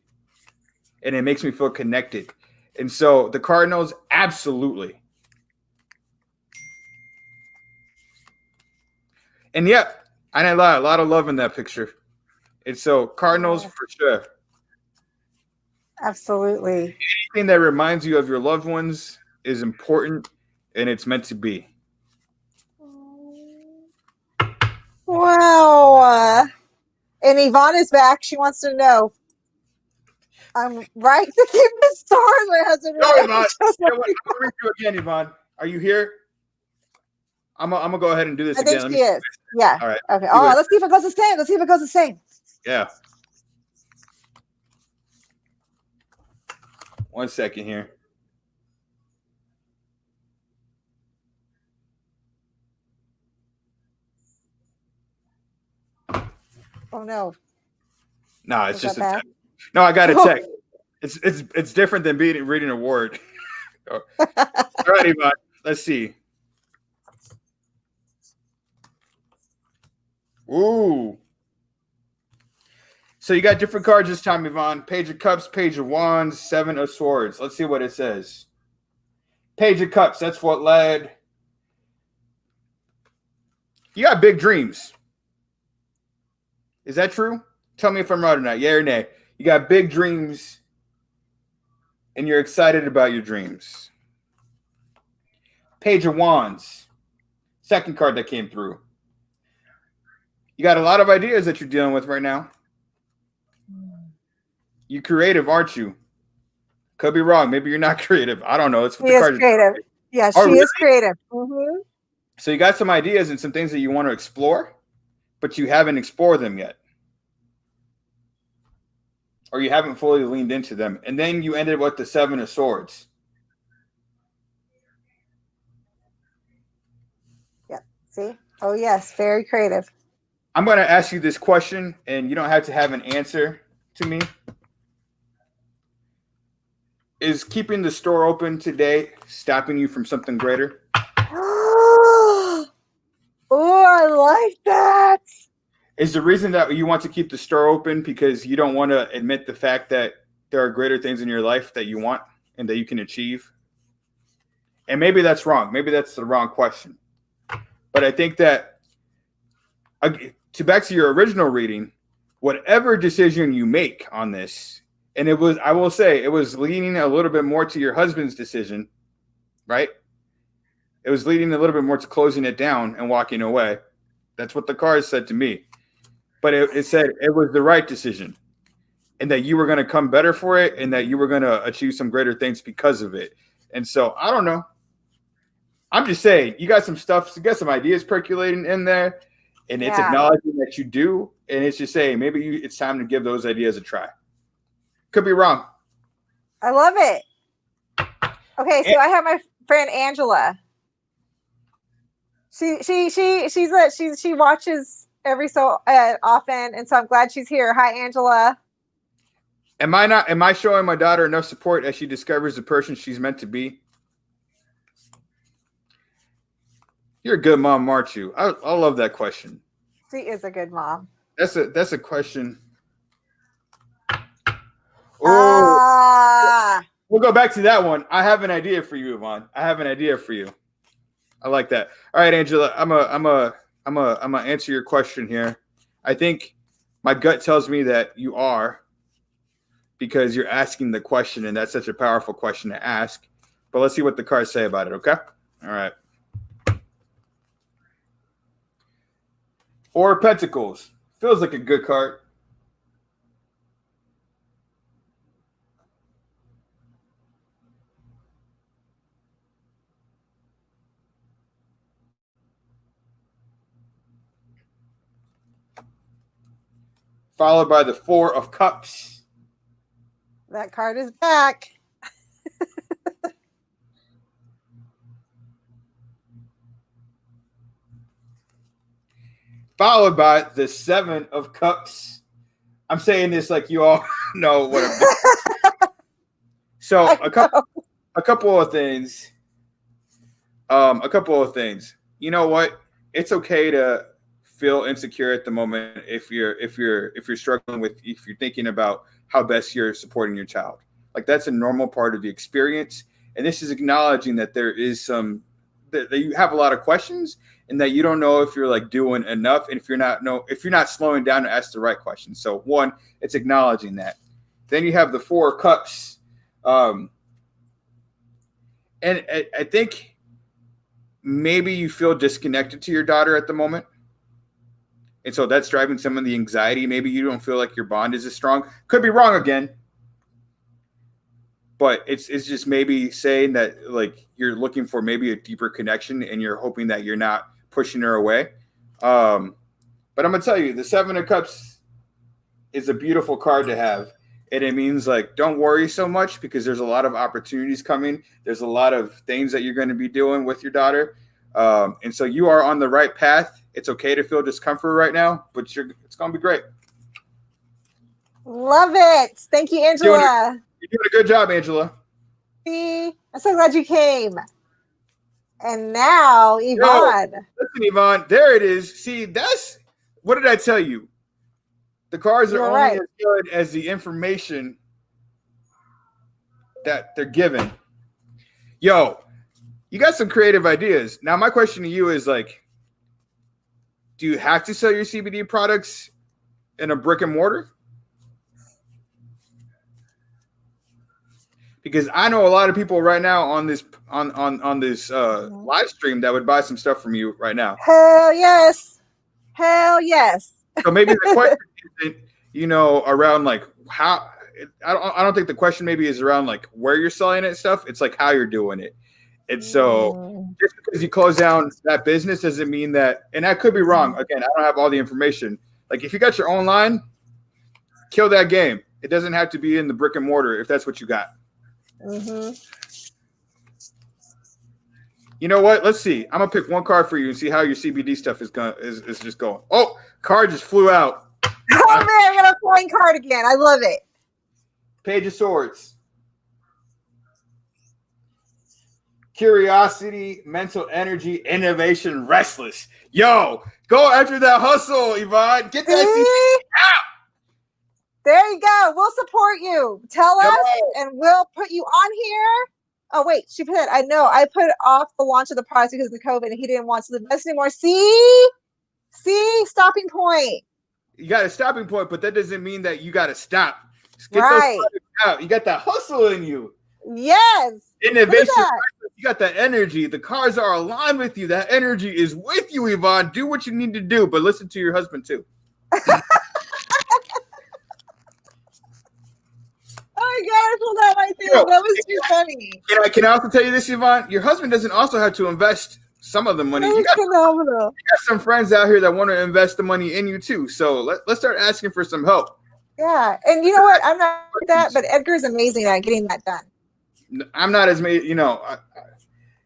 And it makes me feel connected. And so the Cardinals, absolutely. And yeah, I a lot of love in that picture. And so Cardinals for sure. Absolutely. Anything that reminds you of your loved ones is important and it's meant to be. Wow. And Yvonne is back. She wants to know. I'm right to keep the stars. My husband. No, Yvonne. I'll read you again, Yvonne. Are you here? I'm gonna go ahead and do this again. I think she is. Yeah. All right. Okay. Oh, let's see if it goes the same. Yeah. 1 second here. Oh no. No, it's just a text. No, I got a text. It's different than reading a word. All right, Yvonne. Let's see. Ooh. So you got different cards this time, Yvonne. Page of Cups, Page of Wands, 7 of Swords. Let's see what it says. Page of Cups, that's what led. You got big dreams. Is that true? Tell me if I'm right or not. Yeah or nay? You got big dreams and you're excited about your dreams. Page of Wands. Second card that came through. You got a lot of ideas that you're dealing with right now. You're creative, aren't you? Could be wrong. Maybe you're not creative. I don't know. It's what She is creative. Yeah, she is creative. Mm-hmm. So you got some ideas and some things that you want to explore, but you haven't explored them yet. Or you haven't fully leaned into them. And then you ended with the 7 of Swords. Yeah. See? Oh, yes. Very creative. I'm going to ask you this question, and you don't have to have an answer to me. Is keeping the store open today stopping you from something greater? Oh, I like that. Is the reason that you want to keep the store open because you don't want to admit the fact that there are greater things in your life that you want and that you can achieve? And maybe that's wrong. Maybe that's the wrong question. But I think that, back to your original reading, whatever decision you make on this, and I will say, it was leaning a little bit more to your husband's decision, right? It was leading a little bit more to closing it down and walking away. That's what the cards said to me. But it said it was the right decision and that you were going to come better for it and that you were going to achieve some greater things because of it. And so I don't know. I'm just saying, you got some stuff, you got some ideas percolating in there, and it's acknowledging that you do. And it's just saying, maybe it's time to give those ideas a try. Could be wrong. I love it. Okay, so I have my friend Angela. She watches every so often, and so I'm glad she's here. Hi, Angela. Am I showing my daughter enough support as she discovers the person she's meant to be? You're a good mom, aren't you? I love that question. She is a good mom. That's a question. Oh, we'll go back to that one. I have an idea for you, Yvonne. I have an idea for you. I like that. All right, Angela. I'm gonna answer your question here. I think my gut tells me that you are, because you're asking the question, and that's such a powerful question to ask. But let's see what the cards say about it. Okay. All right. 4 of Pentacles. Feels like a good card. Followed by the 4 of Cups. That card is back. Followed by the 7 of Cups. I'm saying this like you all know what I'm doing. So a couple of things. You know what? It's okay to feel insecure at the moment if you're struggling with, if you're thinking about how best you're supporting your child. Like, that's a normal part of the experience. And this is acknowledging that there is that you have a lot of questions and that you don't know if you're like doing enough, and if you're not slowing down to ask the right questions. So one, it's acknowledging that. Then you have the 4 of Cups. And I think maybe you feel disconnected to your daughter at the moment. And so that's driving some of the anxiety. Maybe you don't feel like your bond is as strong. Could be wrong again. But it's just maybe saying that, like, you're looking for maybe a deeper connection and you're hoping that you're not pushing her away. But I'm going to tell you, the 7 of Cups is a beautiful card to have. And it means, like, don't worry so much, because there's a lot of opportunities coming. There's a lot of things that you're going to be doing with your daughter. And so you are on the right path. It's okay to feel discomfort right now, but it's going to be great. Love it. Thank you, Angela. You're doing a good job, Angela. See, I'm so glad you came. And now, Yvonne. Listen, Yvonne, there it is. See, what did I tell you? The cards are only as good as the information that they're given. Yo, you got some creative ideas. Now, my question to you is, like, do you have to sell your CBD products in a brick and mortar? Because I know a lot of people right now on this live stream that would buy some stuff from you right now. Hell yes. Hell yes. So maybe the question isn't, around like how I don't think the question maybe is around like where you're selling it and stuff. It's like how you're doing it. And so just because you close down that business doesn't mean that, and I could be wrong. Again, I don't have all the information. Like if you got your own line, kill that game. It doesn't have to be in the brick and mortar if that's what you got. You know what? Let's see. I'm gonna pick one card for you and see how your CBD stuff is just going. Oh, card just flew out. Oh man, I got a flying card again. I love it. Page of Swords. Curiosity, mental energy, innovation, restless. Yo, go after that hustle, Yvonne. Get that CBD out. There you go. We'll support you. Tell us, and we'll put you on here. Oh, wait. She put it. I know. I put off the launch of the product because of the COVID, and he didn't want to invest anymore. See? Stopping point. You got a stopping point, but that doesn't mean that you got to stop. Just get right. those out. You got that hustle in you. Yes. Innovation. You got that energy. The cards are aligned with you. That energy is with you, Yvonne. Do what you need to do, but listen to your husband, too. Oh my God, I pulled out my thing. That was too funny. Can I also tell you this, Yvonne? Your husband doesn't also have to invest some of the money. You got some friends out here that want to invest the money in you too. So let's start asking for some help. Yeah, and you know what? I'm not that, but Edgar's amazing at getting that done. I'm not as many. You know,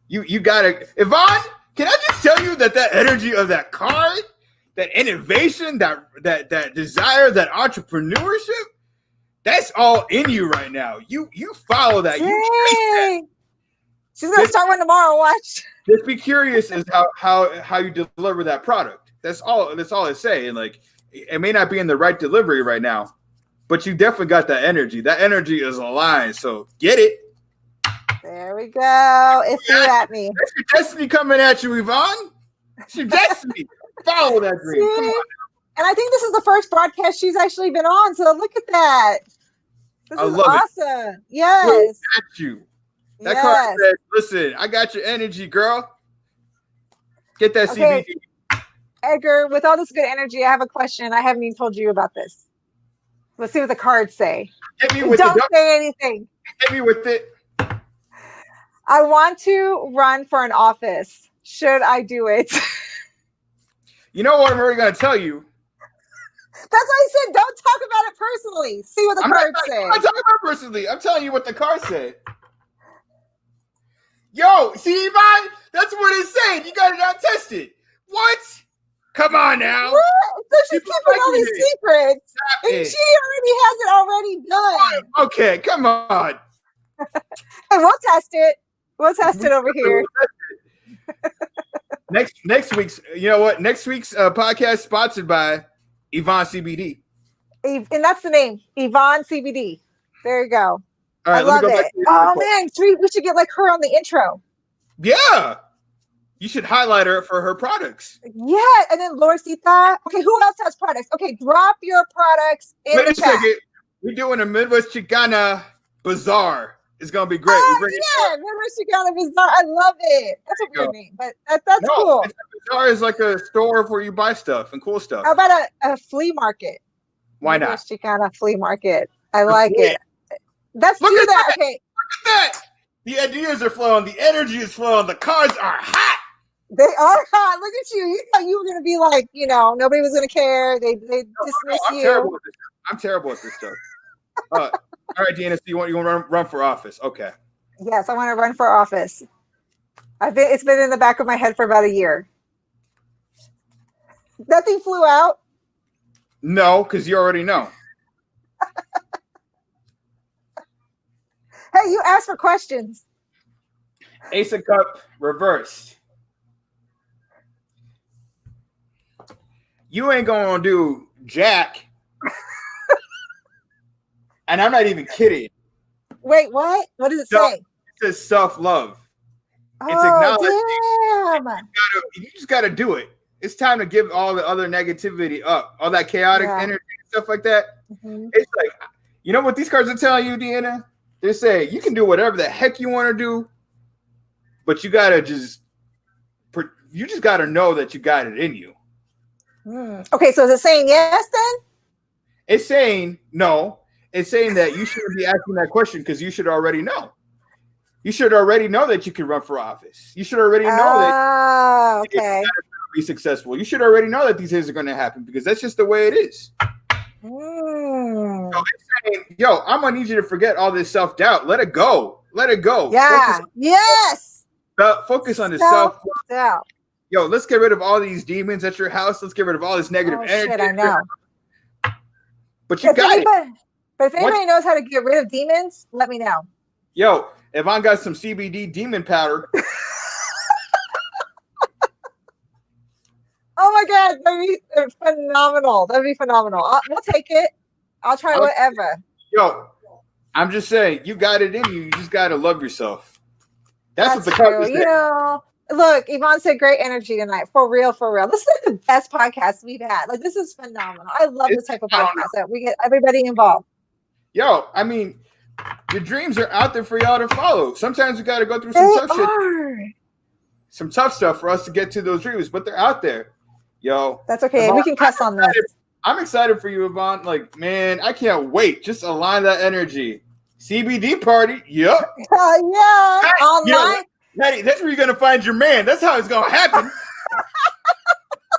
you gotta, Yvonne. Can I just tell you that energy of that card, that innovation, that desire, that entrepreneurship. That's all in you right now. You follow that. You She's gonna start one tomorrow. Watch. Just be curious as how you deliver that product. That's all it's saying. Like it may not be in the right delivery right now, but you definitely got that energy. That energy is aligned. So get it. There we go. It flew at me. That's your destiny coming at you, Yvonne. It's your destiny. Follow that dream. Come on. And I think this is the first broadcast she's actually been on. So look at that. This is awesome. It. Yes. At you. That card says, listen, I got your energy, girl. Get that CBD. Edgar, with all this good energy, I have a question. I haven't even told you about this. Let's see what the cards say. Don't say anything. Hit me with it. I want to run for an office. Should I do it? You know what I'm already going to tell you? That's why I said don't talk about it personally. See what the cards say. I'm not talking about it personally. I'm telling you what the cards say. Yo, see, Yvonne? That's what it's saying. You got it out tested. What? Come on now. What? So she's keeping all these secrets. And she already has it done. Okay, come on. Hey, we'll test it. We'll test it over here. Next week's, you know what? Next week's podcast sponsored by Yvonne CBD. And that's the name, Yvonne CBD. There you go. All right, I love it. Oh man, we should get like her on the intro. Yeah. You should highlight her for her products. Yeah, and then Lorcita. Okay, who else has products? Okay, drop your products in the chat. Second. We're doing a Midwest Chicana Bazaar. It's gonna be great. Midwest Chicana Bazaar. I love it. That's a weird name, but that's cool. Bazaar is like a store where you buy stuff and cool stuff. How about a flea market? Why not? Midwest Chicana flea market. I like it. Let's do that. Okay. Look at that. The ideas are flowing. The energy is flowing. The cards are hot. They are hot. Look at you. You thought you were going to be like, nobody was going to care. They dismiss you. I'm terrible at this stuff. All right, Deanna, so you want to run for office. Okay. Yes, I want to run for office. It's been in the back of my head for about a year. Nothing flew out? No, because you already know. Hey, you asked for questions. Ace of Cup reversed. You ain't going to do jack. And I'm not even kidding. Wait, what? What does it say? It says self-love. It's acknowledging. You just got to do it. It's time to give all the other negativity up. All that chaotic energy and stuff like that. Mm-hmm. It's like, you know what these cards are telling you, Deanna? They're saying you can do whatever the heck you want to do, but you got to just got to know that you got it in you. Okay, so is it saying yes then? It's saying no. it's saying that you shouldn't be asking that question because you should already know. You should already know that you can run for office. You should already know that okay. you're going to be successful. You should already know that these things are going to happen because that's just the way it is. So it's saying, yo, I'm going to need you to forget all this self-doubt. Let it go. Let it go. Yeah. Focus on the self-doubt. Yo, let's get rid of all these demons at your house. Let's get rid of all this negative energy. Shit, I know. But you got it. But if anybody knows how to get rid of demons, let me know. Yo, if I got some CBD demon powder. Oh my God, that'd be phenomenal. That'd be phenomenal. We'll take it. I'll try whatever. Yo, I'm just saying, you got it in you. You just got to love yourself. That's what the true. You know, look, Yvonne said great energy tonight. For real, for real. This is the best podcast we've had. Like, this is phenomenal. I love this type of podcast that we get everybody involved. Yo, I mean, your dreams are out there for y'all to follow. Sometimes we got to go through some tough shit. Some tough stuff for us to get to those dreams, but they're out there. Yo. That's okay. Yvonne, we can cuss on this. I'm excited for you, Yvonne. Like, man, I can't wait. Just align that energy. CBD party. Yep. Yeah. Online. Hey, that's where you're going to find your man. That's how it's going to happen.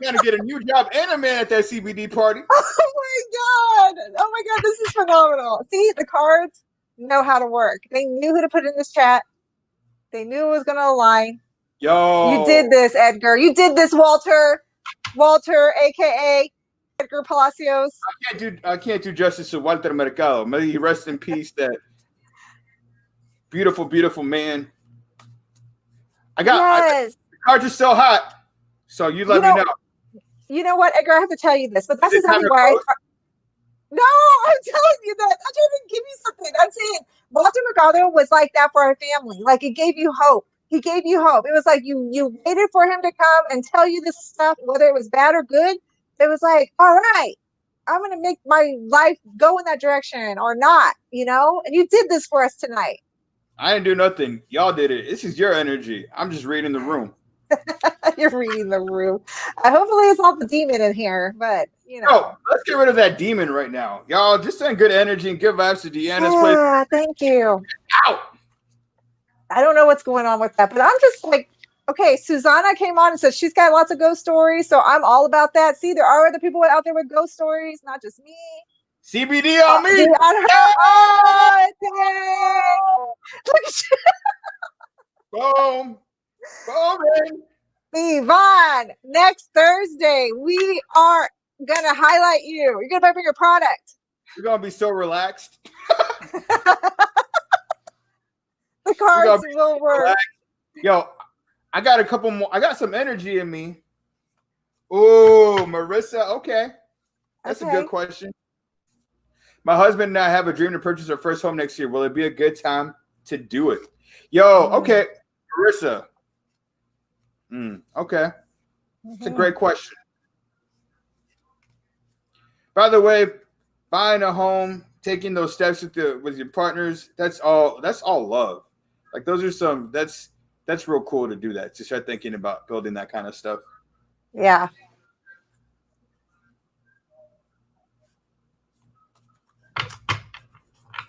You're going to get a new job and a man at that CBD party. Oh my God. This is phenomenal. See, the cards know how to work. They knew who to put in this chat. They knew it was going to align. Yo. You did this, Edgar. You did this, Walter. Walter, a.k.a. Edgar Palacios. I can't do justice to Walter Mercado. May he rest in peace, that beautiful, beautiful man. The cards are still hot, so you let me know. You know what, Edgar? I have to tell you this, but that's exactly why No, I'm telling you that. I'm trying to give you something. I'm saying Walter Mercado was like that for our family. Like, it gave you hope. He gave you hope. It was like you waited for him to come and tell you this stuff, whether it was bad or good. It was like, all right, I'm going to make my life go in that direction or not, you know? And you did this for us tonight. I didn't do nothing. Y'all did it. This is your energy. I'm just reading the room. You're reading the room. Hopefully it's not the demon in here, but, you know. Oh, let's get rid of that demon right now. Y'all just send good energy and good vibes to Deanna's place. Yeah, thank you. Out. I don't know what's going on with that, but I'm just like, okay, Susanna came on and said she's got lots of ghost stories, so I'm all about that. See, there are other people out there with ghost stories, not just me. CBD on me. On her. Oh, boom. Boom. Yvonne, next Thursday, we are going to highlight you. You're going to bring your product. You're going to be so relaxed. The cards will work. Relaxed. Yo, I got a couple more. I got some energy in me. Oh, Marissa. Okay. That's a good question. My husband and I have a dream to purchase our first home next year. Will it be a good time to do it? Yo, okay. Marissa. Okay. It's a great question. By the way, buying a home, taking those steps with your partners, that's all love. Like, those are that's real cool to do that, to start thinking about building that kind of stuff. Yeah.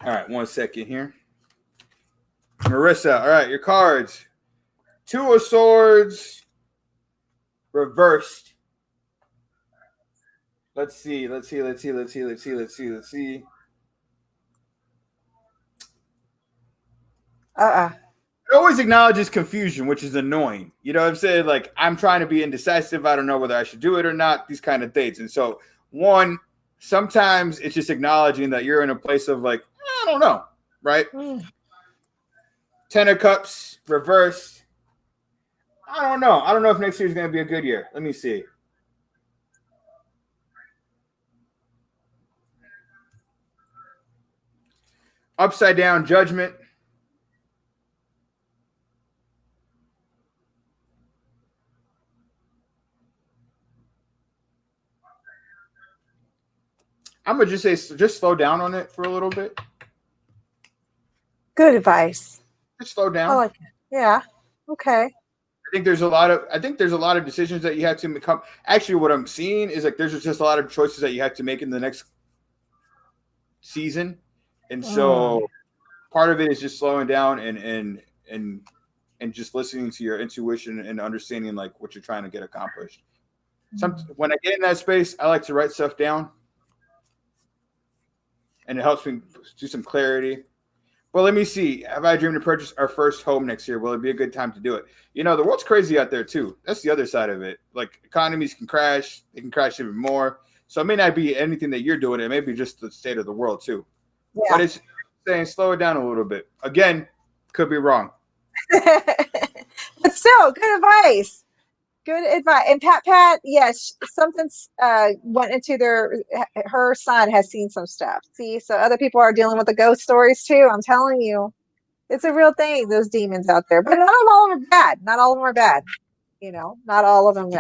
All right, 1 second here. Marissa, all right, your cards. 2 of Swords reversed. Let's see. It always acknowledges confusion, which is annoying. You know what I'm saying? Like, I'm trying to be indecisive. I don't know whether I should do it or not, these kind of things. And so, sometimes it's just acknowledging that you're in a place of like, I don't know, right? 10 of Cups reversed. I don't know. I don't know if next year is going to be a good year. Let me see. Upside down Judgment. I'm going to just say, just slow down on it for a little bit. Good advice. Just slow down. I like it. Yeah. Okay. I think there's a lot of decisions that you have to make. Actually, what I'm seeing is like there's just a lot of choices that you have to make in the next season. And so part of it is just slowing down and just listening to your intuition and understanding like what you're trying to get accomplished. When I get in that space, I like to write stuff down, and it helps me do some clarity. Well, let me see. Have I dreamed to purchase our first home next year? Will it be a good time to do it? You know, the world's crazy out there too. That's the other side of it. Like economies can crash. They can crash even more. So it may not be anything that you're doing. It may be just the state of the world too. Yeah. But it's saying slow it down a little bit. Again, could be wrong. But still, good advice. Good advice. And Pat, yes, something's went into her son has seen some stuff. See, so other people are dealing with the ghost stories too. I'm telling you, it's a real thing. Those demons out there, but not all of them are bad. Not all of them are bad. You know, not all of them.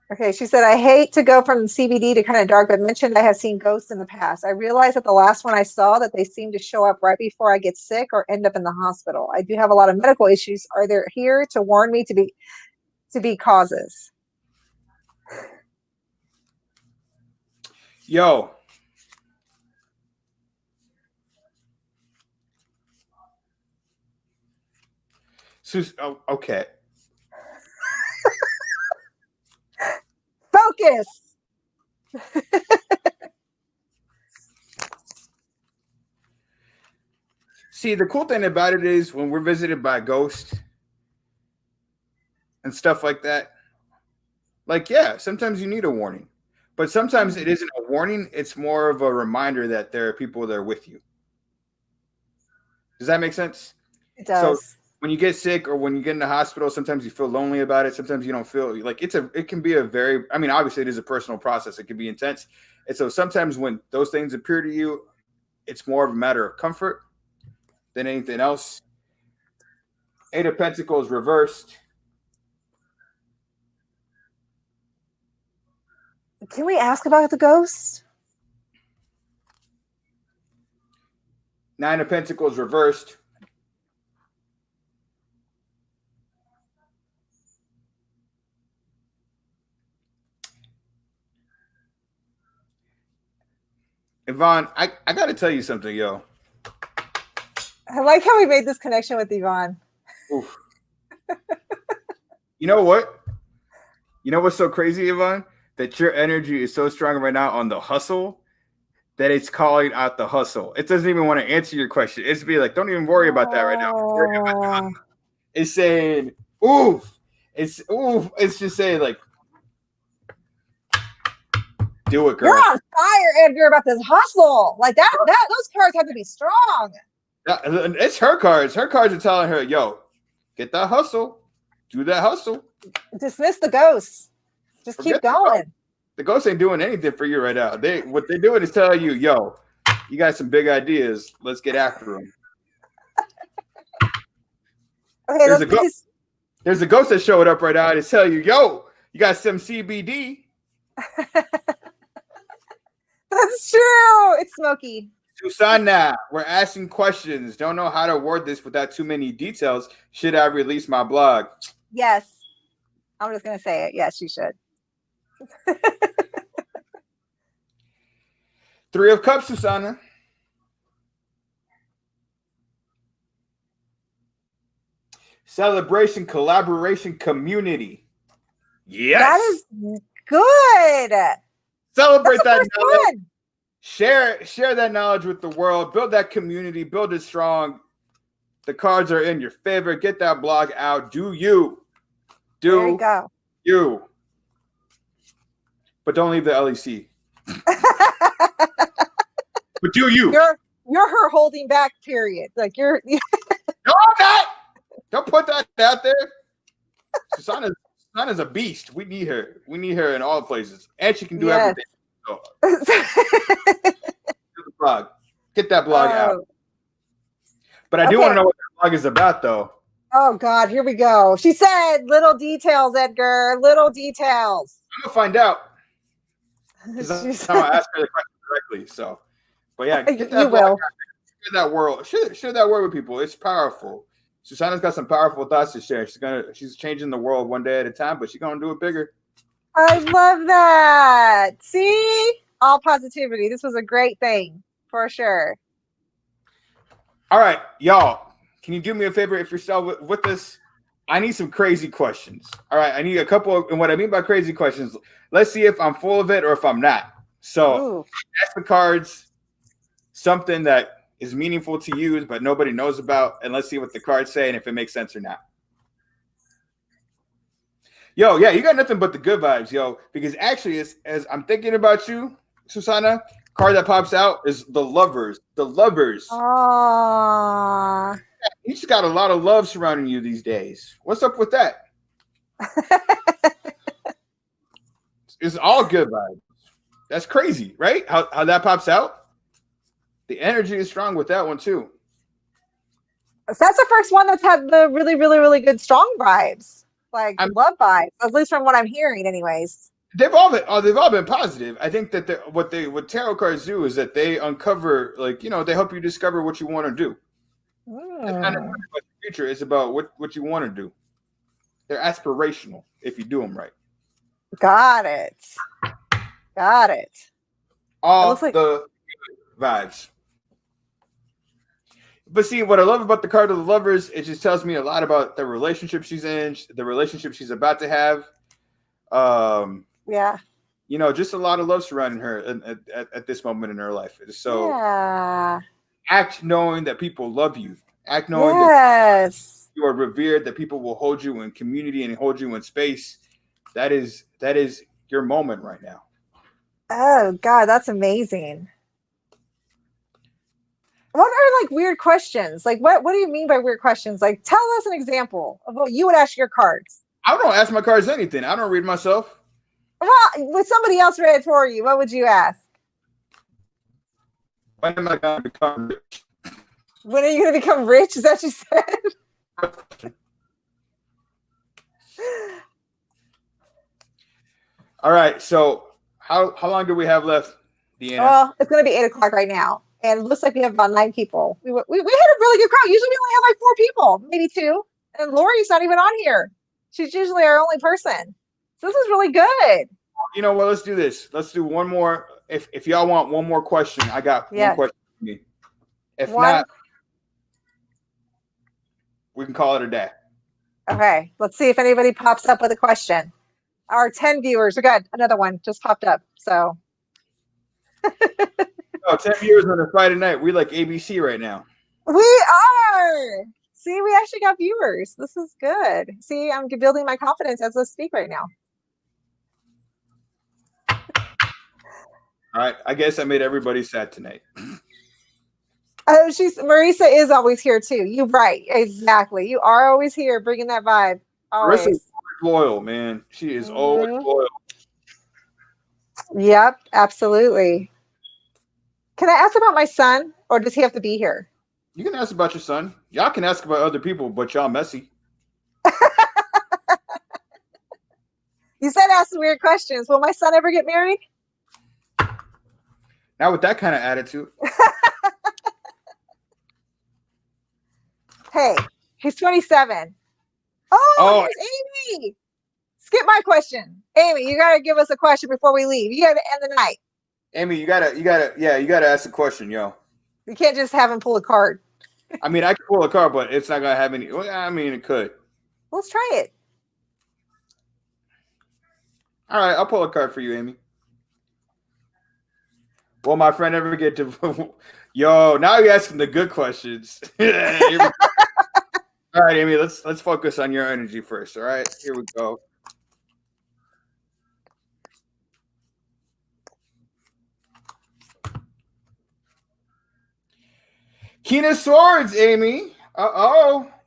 Okay, she said, I hate to go from CBD to kind of dark, but mentioned I have seen ghosts in the past. I realized that the last one I saw that they seem to show up right before I get sick or end up in the hospital. I do have a lot of medical issues. Are they here to warn me to be causes? Yo. Okay. Focus. See, the cool thing about it is when we're visited by ghosts and stuff like that, like, yeah, sometimes you need a warning, but sometimes it isn't a warning. It's more of a reminder that there are people that are with you. Does that make sense? It does. So when you get sick or when you get in the hospital, sometimes you feel lonely about it. Sometimes you don't feel like it can be a very, I mean, obviously it is a personal process. It can be intense. And so sometimes when those things appear to you, it's more of a matter of comfort than anything else. 8 of Pentacles reversed. Can we ask about the ghost? 9 of Pentacles reversed. Yvonne, I got to tell you something, yo. I like how we made this connection with Yvonne. Oof. You know what? You know what's so crazy, Yvonne? That your energy is so strong right now on the hustle that it's calling out the hustle. It doesn't even want to answer your question. It's be like, don't even worry about that right now. Worry about the hustle. It's saying, oof. It's oof. It's just saying like, do it, girl. You're on fire, Edgar, about this hustle. Like that those cards have to be strong. It's her cards. Her cards are telling her, yo, get that hustle. Do that hustle. Dismiss the ghosts. Just keep going. The ghosts ain't doing anything for you right now. What they're doing is telling you, yo, you got some big ideas. Let's get after them. Okay, there's a ghost that showed up right now and it's telling you, yo, you got some CBD. That's true. It's smoky. Susanna, we're asking questions. Don't know how to word this without too many details. Should I release my blog? Yes. I'm just going to say it. Yes, you should. 3 of Cups, Susanna. Celebration, collaboration, community. Yes. That is good. Celebrate that knowledge. Share that knowledge with the world. Build that community. Build it strong. The cards are in your favor. Get that blog out. Do you. There you go. You. But don't leave the LEC. But do you. You're her holding back, period. Like you're No, I'm not. Don't put that out there. Susanna's a beast. We need her. We need her in all places. And she can do everything. So, get that blog out. But I do want to know what that blog is about, though. Oh, God. Here we go. She said little details, Edgar. Little details. I'm going to find out. Because that's how I ask her the question directly. So, but yeah, get that blog out. Share that world. Share that word with people. It's powerful. Susanna's got some powerful thoughts to share. She's changing the world one day at a time, but she's gonna do it bigger. I love that. See, all positivity. This was a great thing. For sure. All right, y'all. Can you do me a favor if you're still with us? I need some crazy questions. All right, I need a couple and what I mean by crazy questions, let's see if I'm full of it or if I'm not. So ask the cards something that is meaningful to you, but nobody knows about, and let's see what the cards say and if it makes sense or not. Yo, yeah, you got nothing but the good vibes, yo. Because actually, as I'm thinking about you, Susana, card that pops out is the Lovers. The Lovers. Aww. You just got a lot of love surrounding you these days. What's up with that? It's all good vibes. That's crazy, right? How that pops out? The energy is strong with that one too. That's the first one that's had the really, really, really good strong vibes. Like love vibes, at least from what I'm hearing, anyways. They've all been positive. I think that what tarot cards do is that they uncover, like, you know, they help you discover what you want to do. It's not about the future; it's about what you want to do. They're aspirational if you do them right. Got it. All the vibes. But see, what I love about the card of the Lovers, it just tells me a lot about the relationship she's in, the relationship she's about to have. Yeah. You know, just a lot of love surrounding her at this moment in her life. So act knowing that people love you. Act knowing that you are revered, that people will hold you in community and hold you in space. That is your moment right now. Oh, God, that's amazing. What are like weird questions? Like what do you mean by weird questions? Like tell us an example of what you would ask your cards. I don't ask my cards anything. I don't read myself. Well, with somebody else read it for you, what would you ask? When am I going to become rich? When are you going to become rich? Is that what you said? All right. So how long do we have left, Deanna? Well, it's going to be 8 o'clock right now. And it looks like we have about 9 people. We had a really good crowd. Usually we only have like 4 people, maybe 2. And Lori's not even on here. She's usually our only person. So this is really good. You know what? Let's do this. Let's do one more. If y'all want one more question, I got one question for me. If not, we can call it a day. Okay. Let's see if anybody pops up with a question. Our 10 viewers. We got another one just popped up. So 10 viewers on a Friday night. We like ABC right now. We are. See, we actually got viewers. This is good. See, I'm building my confidence as I speak right now. All right. I guess I made everybody sad tonight. Oh, Marisa is always here too. You're right. Exactly. You are always here bringing that vibe. Always. Marissa's loyal, man. She is always loyal. Yep, absolutely. Can I ask about my son, or does he have to be here? You can ask about your son. Y'all can ask about other people, but y'all messy. You said ask weird questions. Will my son ever get married? Not with that kind of attitude. Hey, he's 27. Oh, there's Amy. Skip my question. Amy, you gotta give us a question before we leave. You gotta end the night. Amy, you gotta ask a question, yo. You can't just have him pull a card. I mean, I could pull a card, but it's not gonna have any. Well, I mean, it could. Let's try it. All right, I'll pull a card for you, Amy. Will my friend ever get to? Yo, now you're asking the good questions. All right, Amy, let's focus on your energy first. All right, here we go. King of Swords, Amy.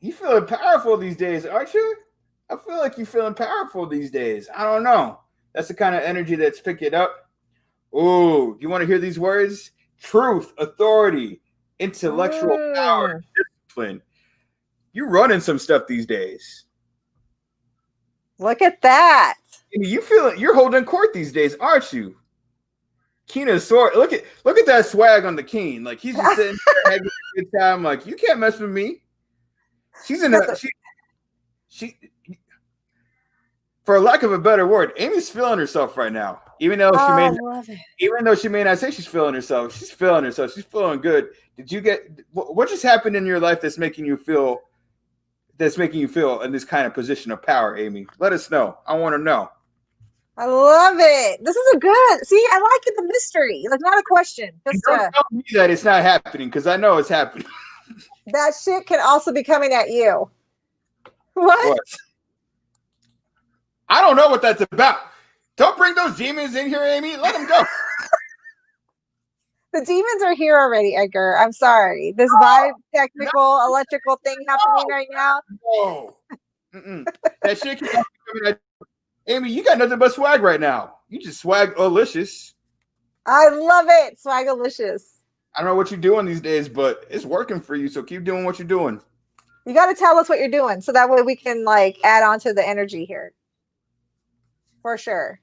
You feeling powerful these days, aren't you? I feel like you're feeling powerful these days. I don't know. That's the kind of energy that's picking up. Ooh, you want to hear these words? Truth, authority, intellectual power, discipline. You're running some stuff these days. Look at that. You're holding court these days, aren't you? King of Swords. Look at that swag on the king. Like he's just sitting there having a good time. Like you can't mess with me. She's in a she for lack of a better word, Amy's feeling herself right now. Even though I love it. even though she may not say she's feeling herself, she's feeling herself. She's feeling good. Did you get what just happened in your life that's making you feel in this kind of position of power, Amy? Let us know. I want to know. I love it. This is a good. See, I like it. The mystery, like not a question. Just don't tell me that it's not happening because I know it's happening. That shit can also be coming at you. What? I don't know what that's about. Don't bring those demons in here, Amy. Let them go. The demons are here already, Edgar. I'm sorry. This vibe, technical, electrical thing happening right now. No. That shit can be coming at you. Amy, you got nothing but swag right now. You just swag-alicious. I love it. Swagalicious. I don't know what you're doing these days, but it's working for you. So keep doing what you're doing. You got to tell us what you're doing so that way we can like add on to the energy here. For sure.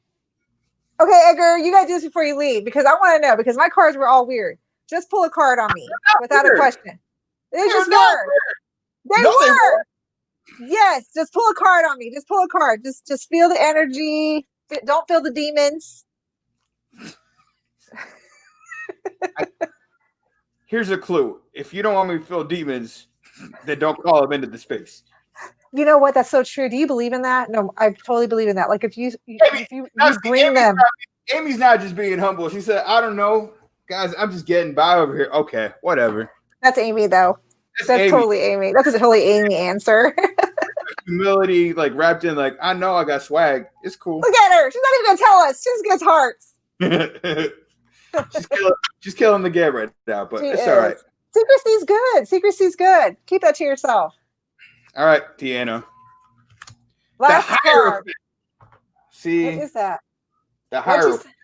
Okay, Edgar, you got to do this before you leave because I want to know because my cards were all weird. Just pull a card on me without a question. They just were. They were. Yes, just pull a card on me. Just pull a card. Just feel the energy. Don't feel the demons. Here's a clue. If you don't want me to feel demons, then don't call them into the space. You know what? That's so true. Do you believe in that? No, I totally believe in that. Like if you bring them. Amy's not just being humble. She said, I don't know. Guys, I'm just getting by over here. Okay, whatever. That's Amy, though. That's totally Amy. That's a totally Amy answer. Humility, like wrapped in, like, I know I got swag. It's cool. Look at her. She's not even going to tell us. She just gets hearts. she's killing the game right now, but it's all right. Secrecy's good. Secrecy's good. Keep that to yourself. All right, Deanna. Last card. See? What is that? The Hierophant.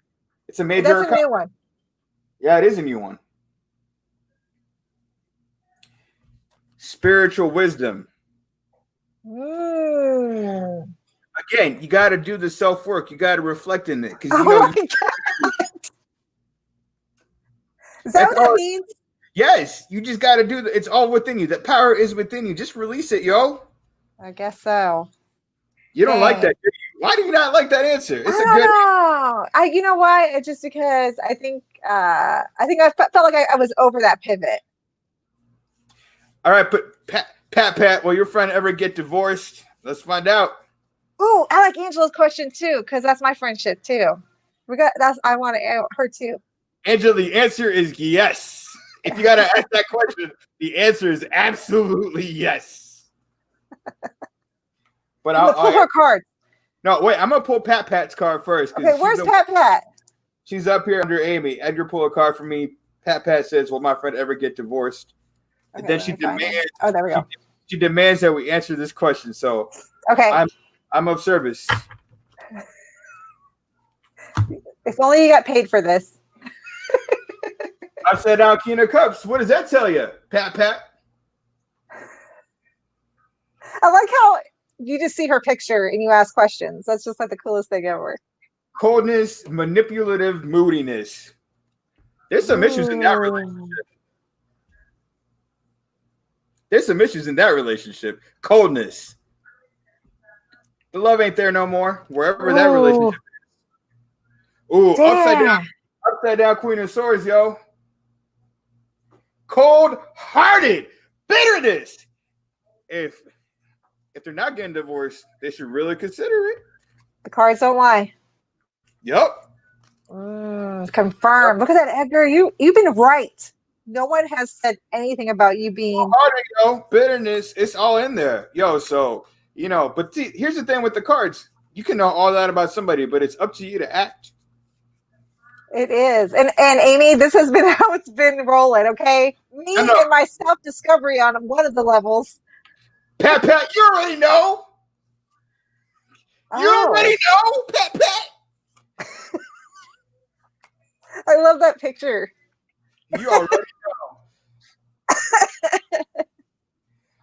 It's a major. That's a new one. Yeah, it is a new one. Spiritual wisdom. Again, you got to do the self-work. You got to reflect in it. Because is that what that means? Yes, you just got to do it's all within you. That power is within you. Just release it, yo. I guess so. You don't like that, do you? Why do you not like that answer? It's I don't know. You know why? It's just because I think I felt like I was over that pivot. All right, but Pat, will your friend ever get divorced? Let's find out. Ooh, I like Angela's question too, because that's my friendship too. I want her too. Angela, the answer is yes. If you got to ask that question, the answer is absolutely yes. But I'll pull her card. No, wait. I'm gonna pull Pat's card first. Okay, where's Pat? She's up here under Amy. Edgar, pull a card for me. Pat says, "Will my friend ever get divorced?" And then she demands. Oh, there we go. She demands that we answer this question. So, okay, I'm of service. If only you got paid for this. I said out King of Cups. What does that tell you, Pat? I like how you just see her picture and you ask questions. That's just like the coolest thing ever. Coldness, manipulative, moodiness. There's some issues in that relationship. Coldness. The love ain't there no more. Wherever that relationship is. Ooh, upside down Queen of Swords, yo. Cold-hearted bitterness. If they're not getting divorced, they should really consider it. The cards don't lie. Yep. Confirmed. Look at that, Edgar. You've been right. No one has said anything about you being bitterness. It's all in there, yo. So but see, here's the thing with the cards. You can know all that about somebody, but it's up to you to act. It is. And Amy, this has been how it's been rolling, okay? Me and my self-discovery on one of the levels. Pat, you already know. You already know, Pat. I love that picture. You already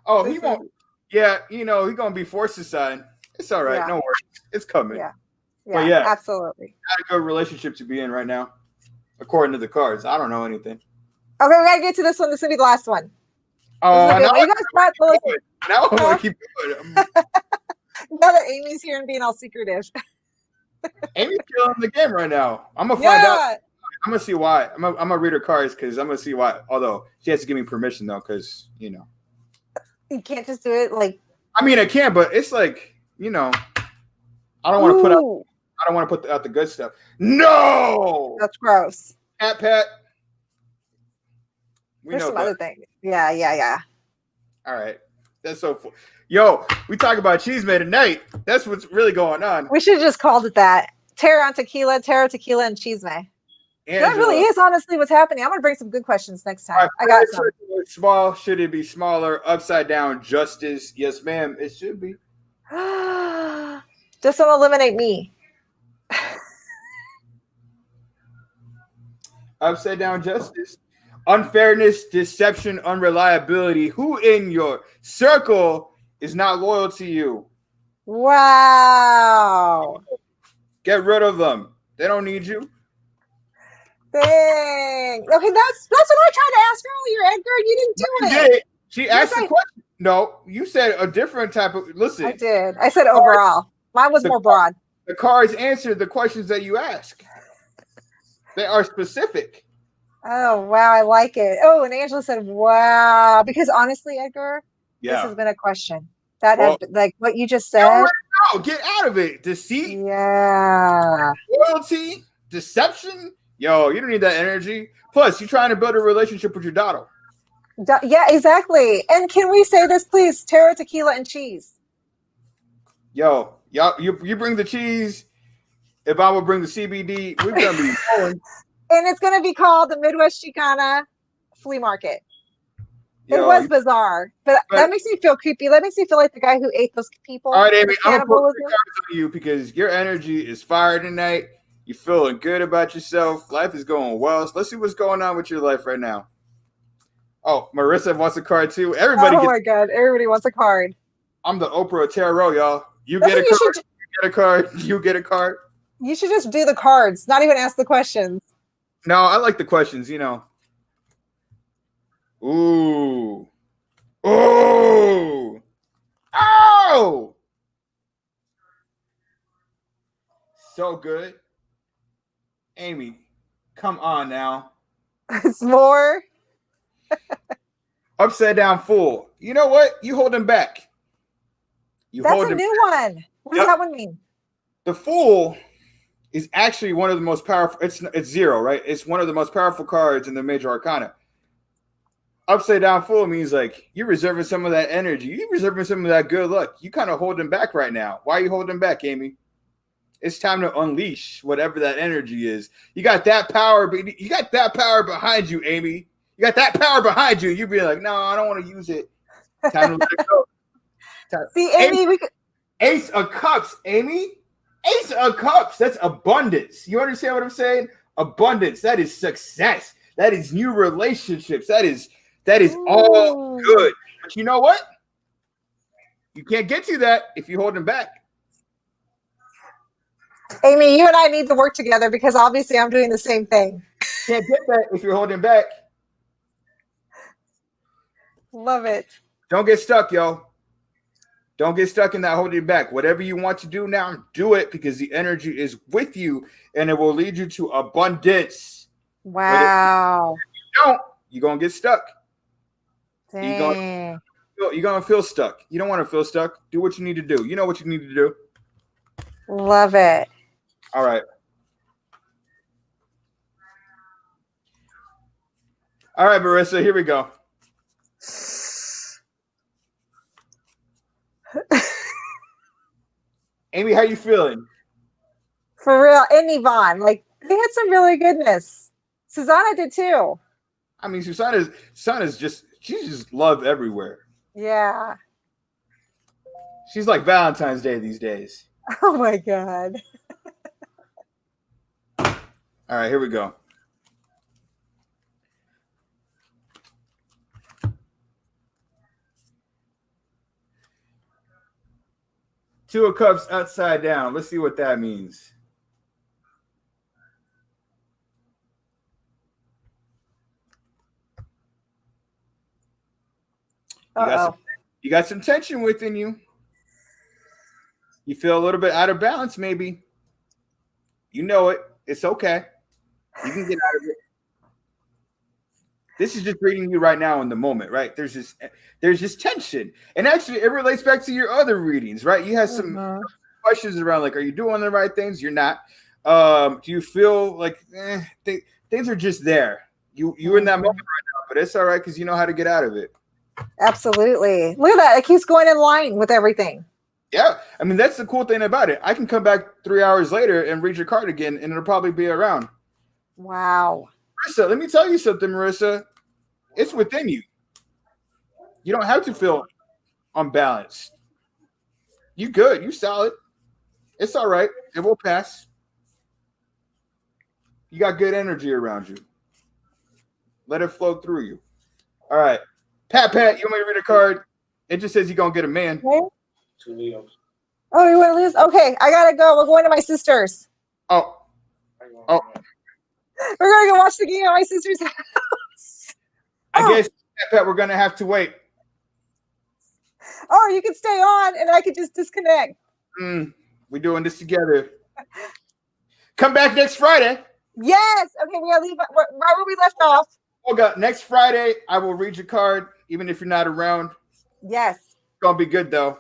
know. He won't. Yeah, he's going to be forced to sign. It's all right. Yeah. No worries. It's coming. Yeah. But absolutely. Not a good relationship to be in right now, according to the cards. I don't know anything. Okay, we got to get to this one. This will be the last one. Oh, now I want to keep going. Now that Amy's here and being all secretive. Amy's killing the game right now. I'm gonna find out. I'm gonna see why. I'm gonna read her cards because I'm gonna see why. Although she has to give me permission though, because you can't just do it like. I mean, I can, but it's like I don't want to put out. I don't want to put out the good stuff. No, that's gross. Pat. There's some other things. Yeah. All right, that's so. Yo, we talk about cheese man tonight. That's what's really going on. We should have just called it that. Tarot on tequila, and cheese man. That really is honestly what's happening. I'm gonna bring some good questions next time. I got some. Small, should it be smaller? Upside down justice? Yes, ma'am. It should be. Just don't eliminate me. Upside down justice. Unfairness, deception, unreliability. Who in your circle is not loyal to you? Wow. Get rid of them. They don't need you. Dang. Okay, that's what I tried to ask earlier, Edgar. You didn't do it. She asked a question. No, you said a different type of. Listen. I did. I said overall. Mine was more broad. The cards answered the questions that you ask. They are specific. Oh, wow. I like it. Oh, and Angela said, wow. Because honestly, Edgar, this has been a question. Like what you just said. No, get out of it. Deceit. Yeah. Loyalty. Deception. Yo, you don't need that energy. Plus, you're trying to build a relationship with your daughter. Yeah, exactly. And can we say this, please? Tarot, tequila, and cheese. Yo, you bring the cheese. If I would bring the CBD, we're gonna be going. And it's gonna be called the Midwest Chicana Flea Market. It was bizarre, but that makes me feel creepy. That makes me feel like the guy who ate those people. All right, Amy, I'm gonna put the cards on you because your energy is fire tonight. You're feeling good about yourself. Life is going well. So let's see what's going on with your life right now. Oh, Marissa wants a card too. Everybody. Oh my God, everybody wants a card. I'm the Oprah of tarot, y'all. You get a card. You get a card. You get a card. You should just do the cards, not even ask the questions. No, I like the questions. Ooh. Oh. Oh. So good. Amy, come on now. It's more. Upside down fool. You know what? You hold him back. That's a new one. What does that one mean? The fool is actually one of the most powerful. It's zero, right? It's one of the most powerful cards in the major arcana. Upside down fool means like you're reserving some of that energy. You're reserving some of that good luck. You kind of holding back right now. Why are you holding back, Amy? It's time to unleash whatever that energy is. You got that power. You got that power behind you, Amy. You got that power behind you. You be like, no, I don't want to use it. Time to let it go. See, Amy, Ace of Cups, Amy. Ace of Cups. That's abundance. You understand what I'm saying? Abundance. That is success. That is new relationships. That is all good. But you know what? You can't get to that if you're holding back. Amy, you and I need to work together because obviously I'm doing the same thing. Can't get that if you're holding back. Love it. Don't get stuck, yo. Don't get stuck in that holding back. Whatever you want to do now, do it because the energy is with you and it will lead you to abundance. Wow. If you don't, you're going to get stuck. Dang. You're going to feel stuck. You don't want to feel stuck. Do what you need to do. You know what you need to do. Love it. All right. All right, Marissa, here we go. Amy, how you feeling? For real. And Yvonne, like, they had some really goodness. Susanna did too. I mean, Susanna's just, she's just love everywhere. Yeah. She's like Valentine's Day these days. Oh my God. All right, here we go. Two of Cups upside down. Let's see what that means. You got some tension within you. You feel a little bit out of balance, maybe. You know it. It's okay. You can get out of it. This is just reading you right now in the moment, right? There's just tension. And actually, it relates back to your other readings, right? You had some questions around, like, are you doing the right things? You're not. Do you feel like things are just there? You're in that moment right now, but it's all right because you know how to get out of it. Absolutely. Look at that. It keeps going in line with everything. Yeah. I mean, that's the cool thing about it. I can come back 3 hours later and read your card again, and it'll probably be around. Wow. Marissa, let me tell you something, Marissa. It's within you. You don't have to feel unbalanced. You good. You solid. It's all right. It will pass. You got good energy around you. Let it flow through you. All right. Pat, you want me to read a card? It just says you're going to get a man. Okay. 2 Leos. Oh, you want to lose? Okay, I got to go. We're going to my sister's. Oh. We're going to go watch the game at my sister's house. I guess, Pat, we're going to have to wait. Or you could stay on and I could just disconnect. We're doing this together. Come back next Friday. Yes. Okay, we got to leave right where we left off. Okay, next Friday, I will read your card, even if you're not around. Yes. It's going to be good, though.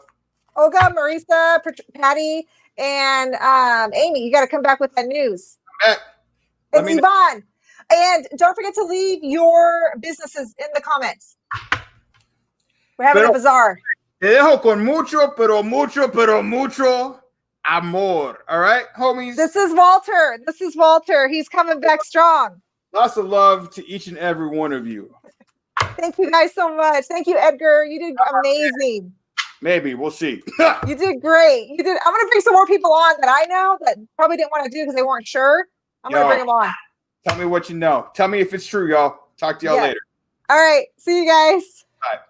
Olga, Marisa, Patty, and Amy, you got to come back with that news. And Yvonne. And don't forget to leave your businesses in the comments. We're having a bazaar. Te dejo con mucho, pero mucho amor. All right, homies? This is Walter. He's coming back strong. Lots of love to each and every one of you. Thank you guys so much. Thank you, Edgar. You did amazing. Maybe. We'll see. You did great. I'm going to bring some more people on that I know that probably didn't want to do because they weren't sure. I'm going to bring them on. Tell me what you know. Tell me if it's true, y'all. Talk to y'all later. All right. See you guys. Bye.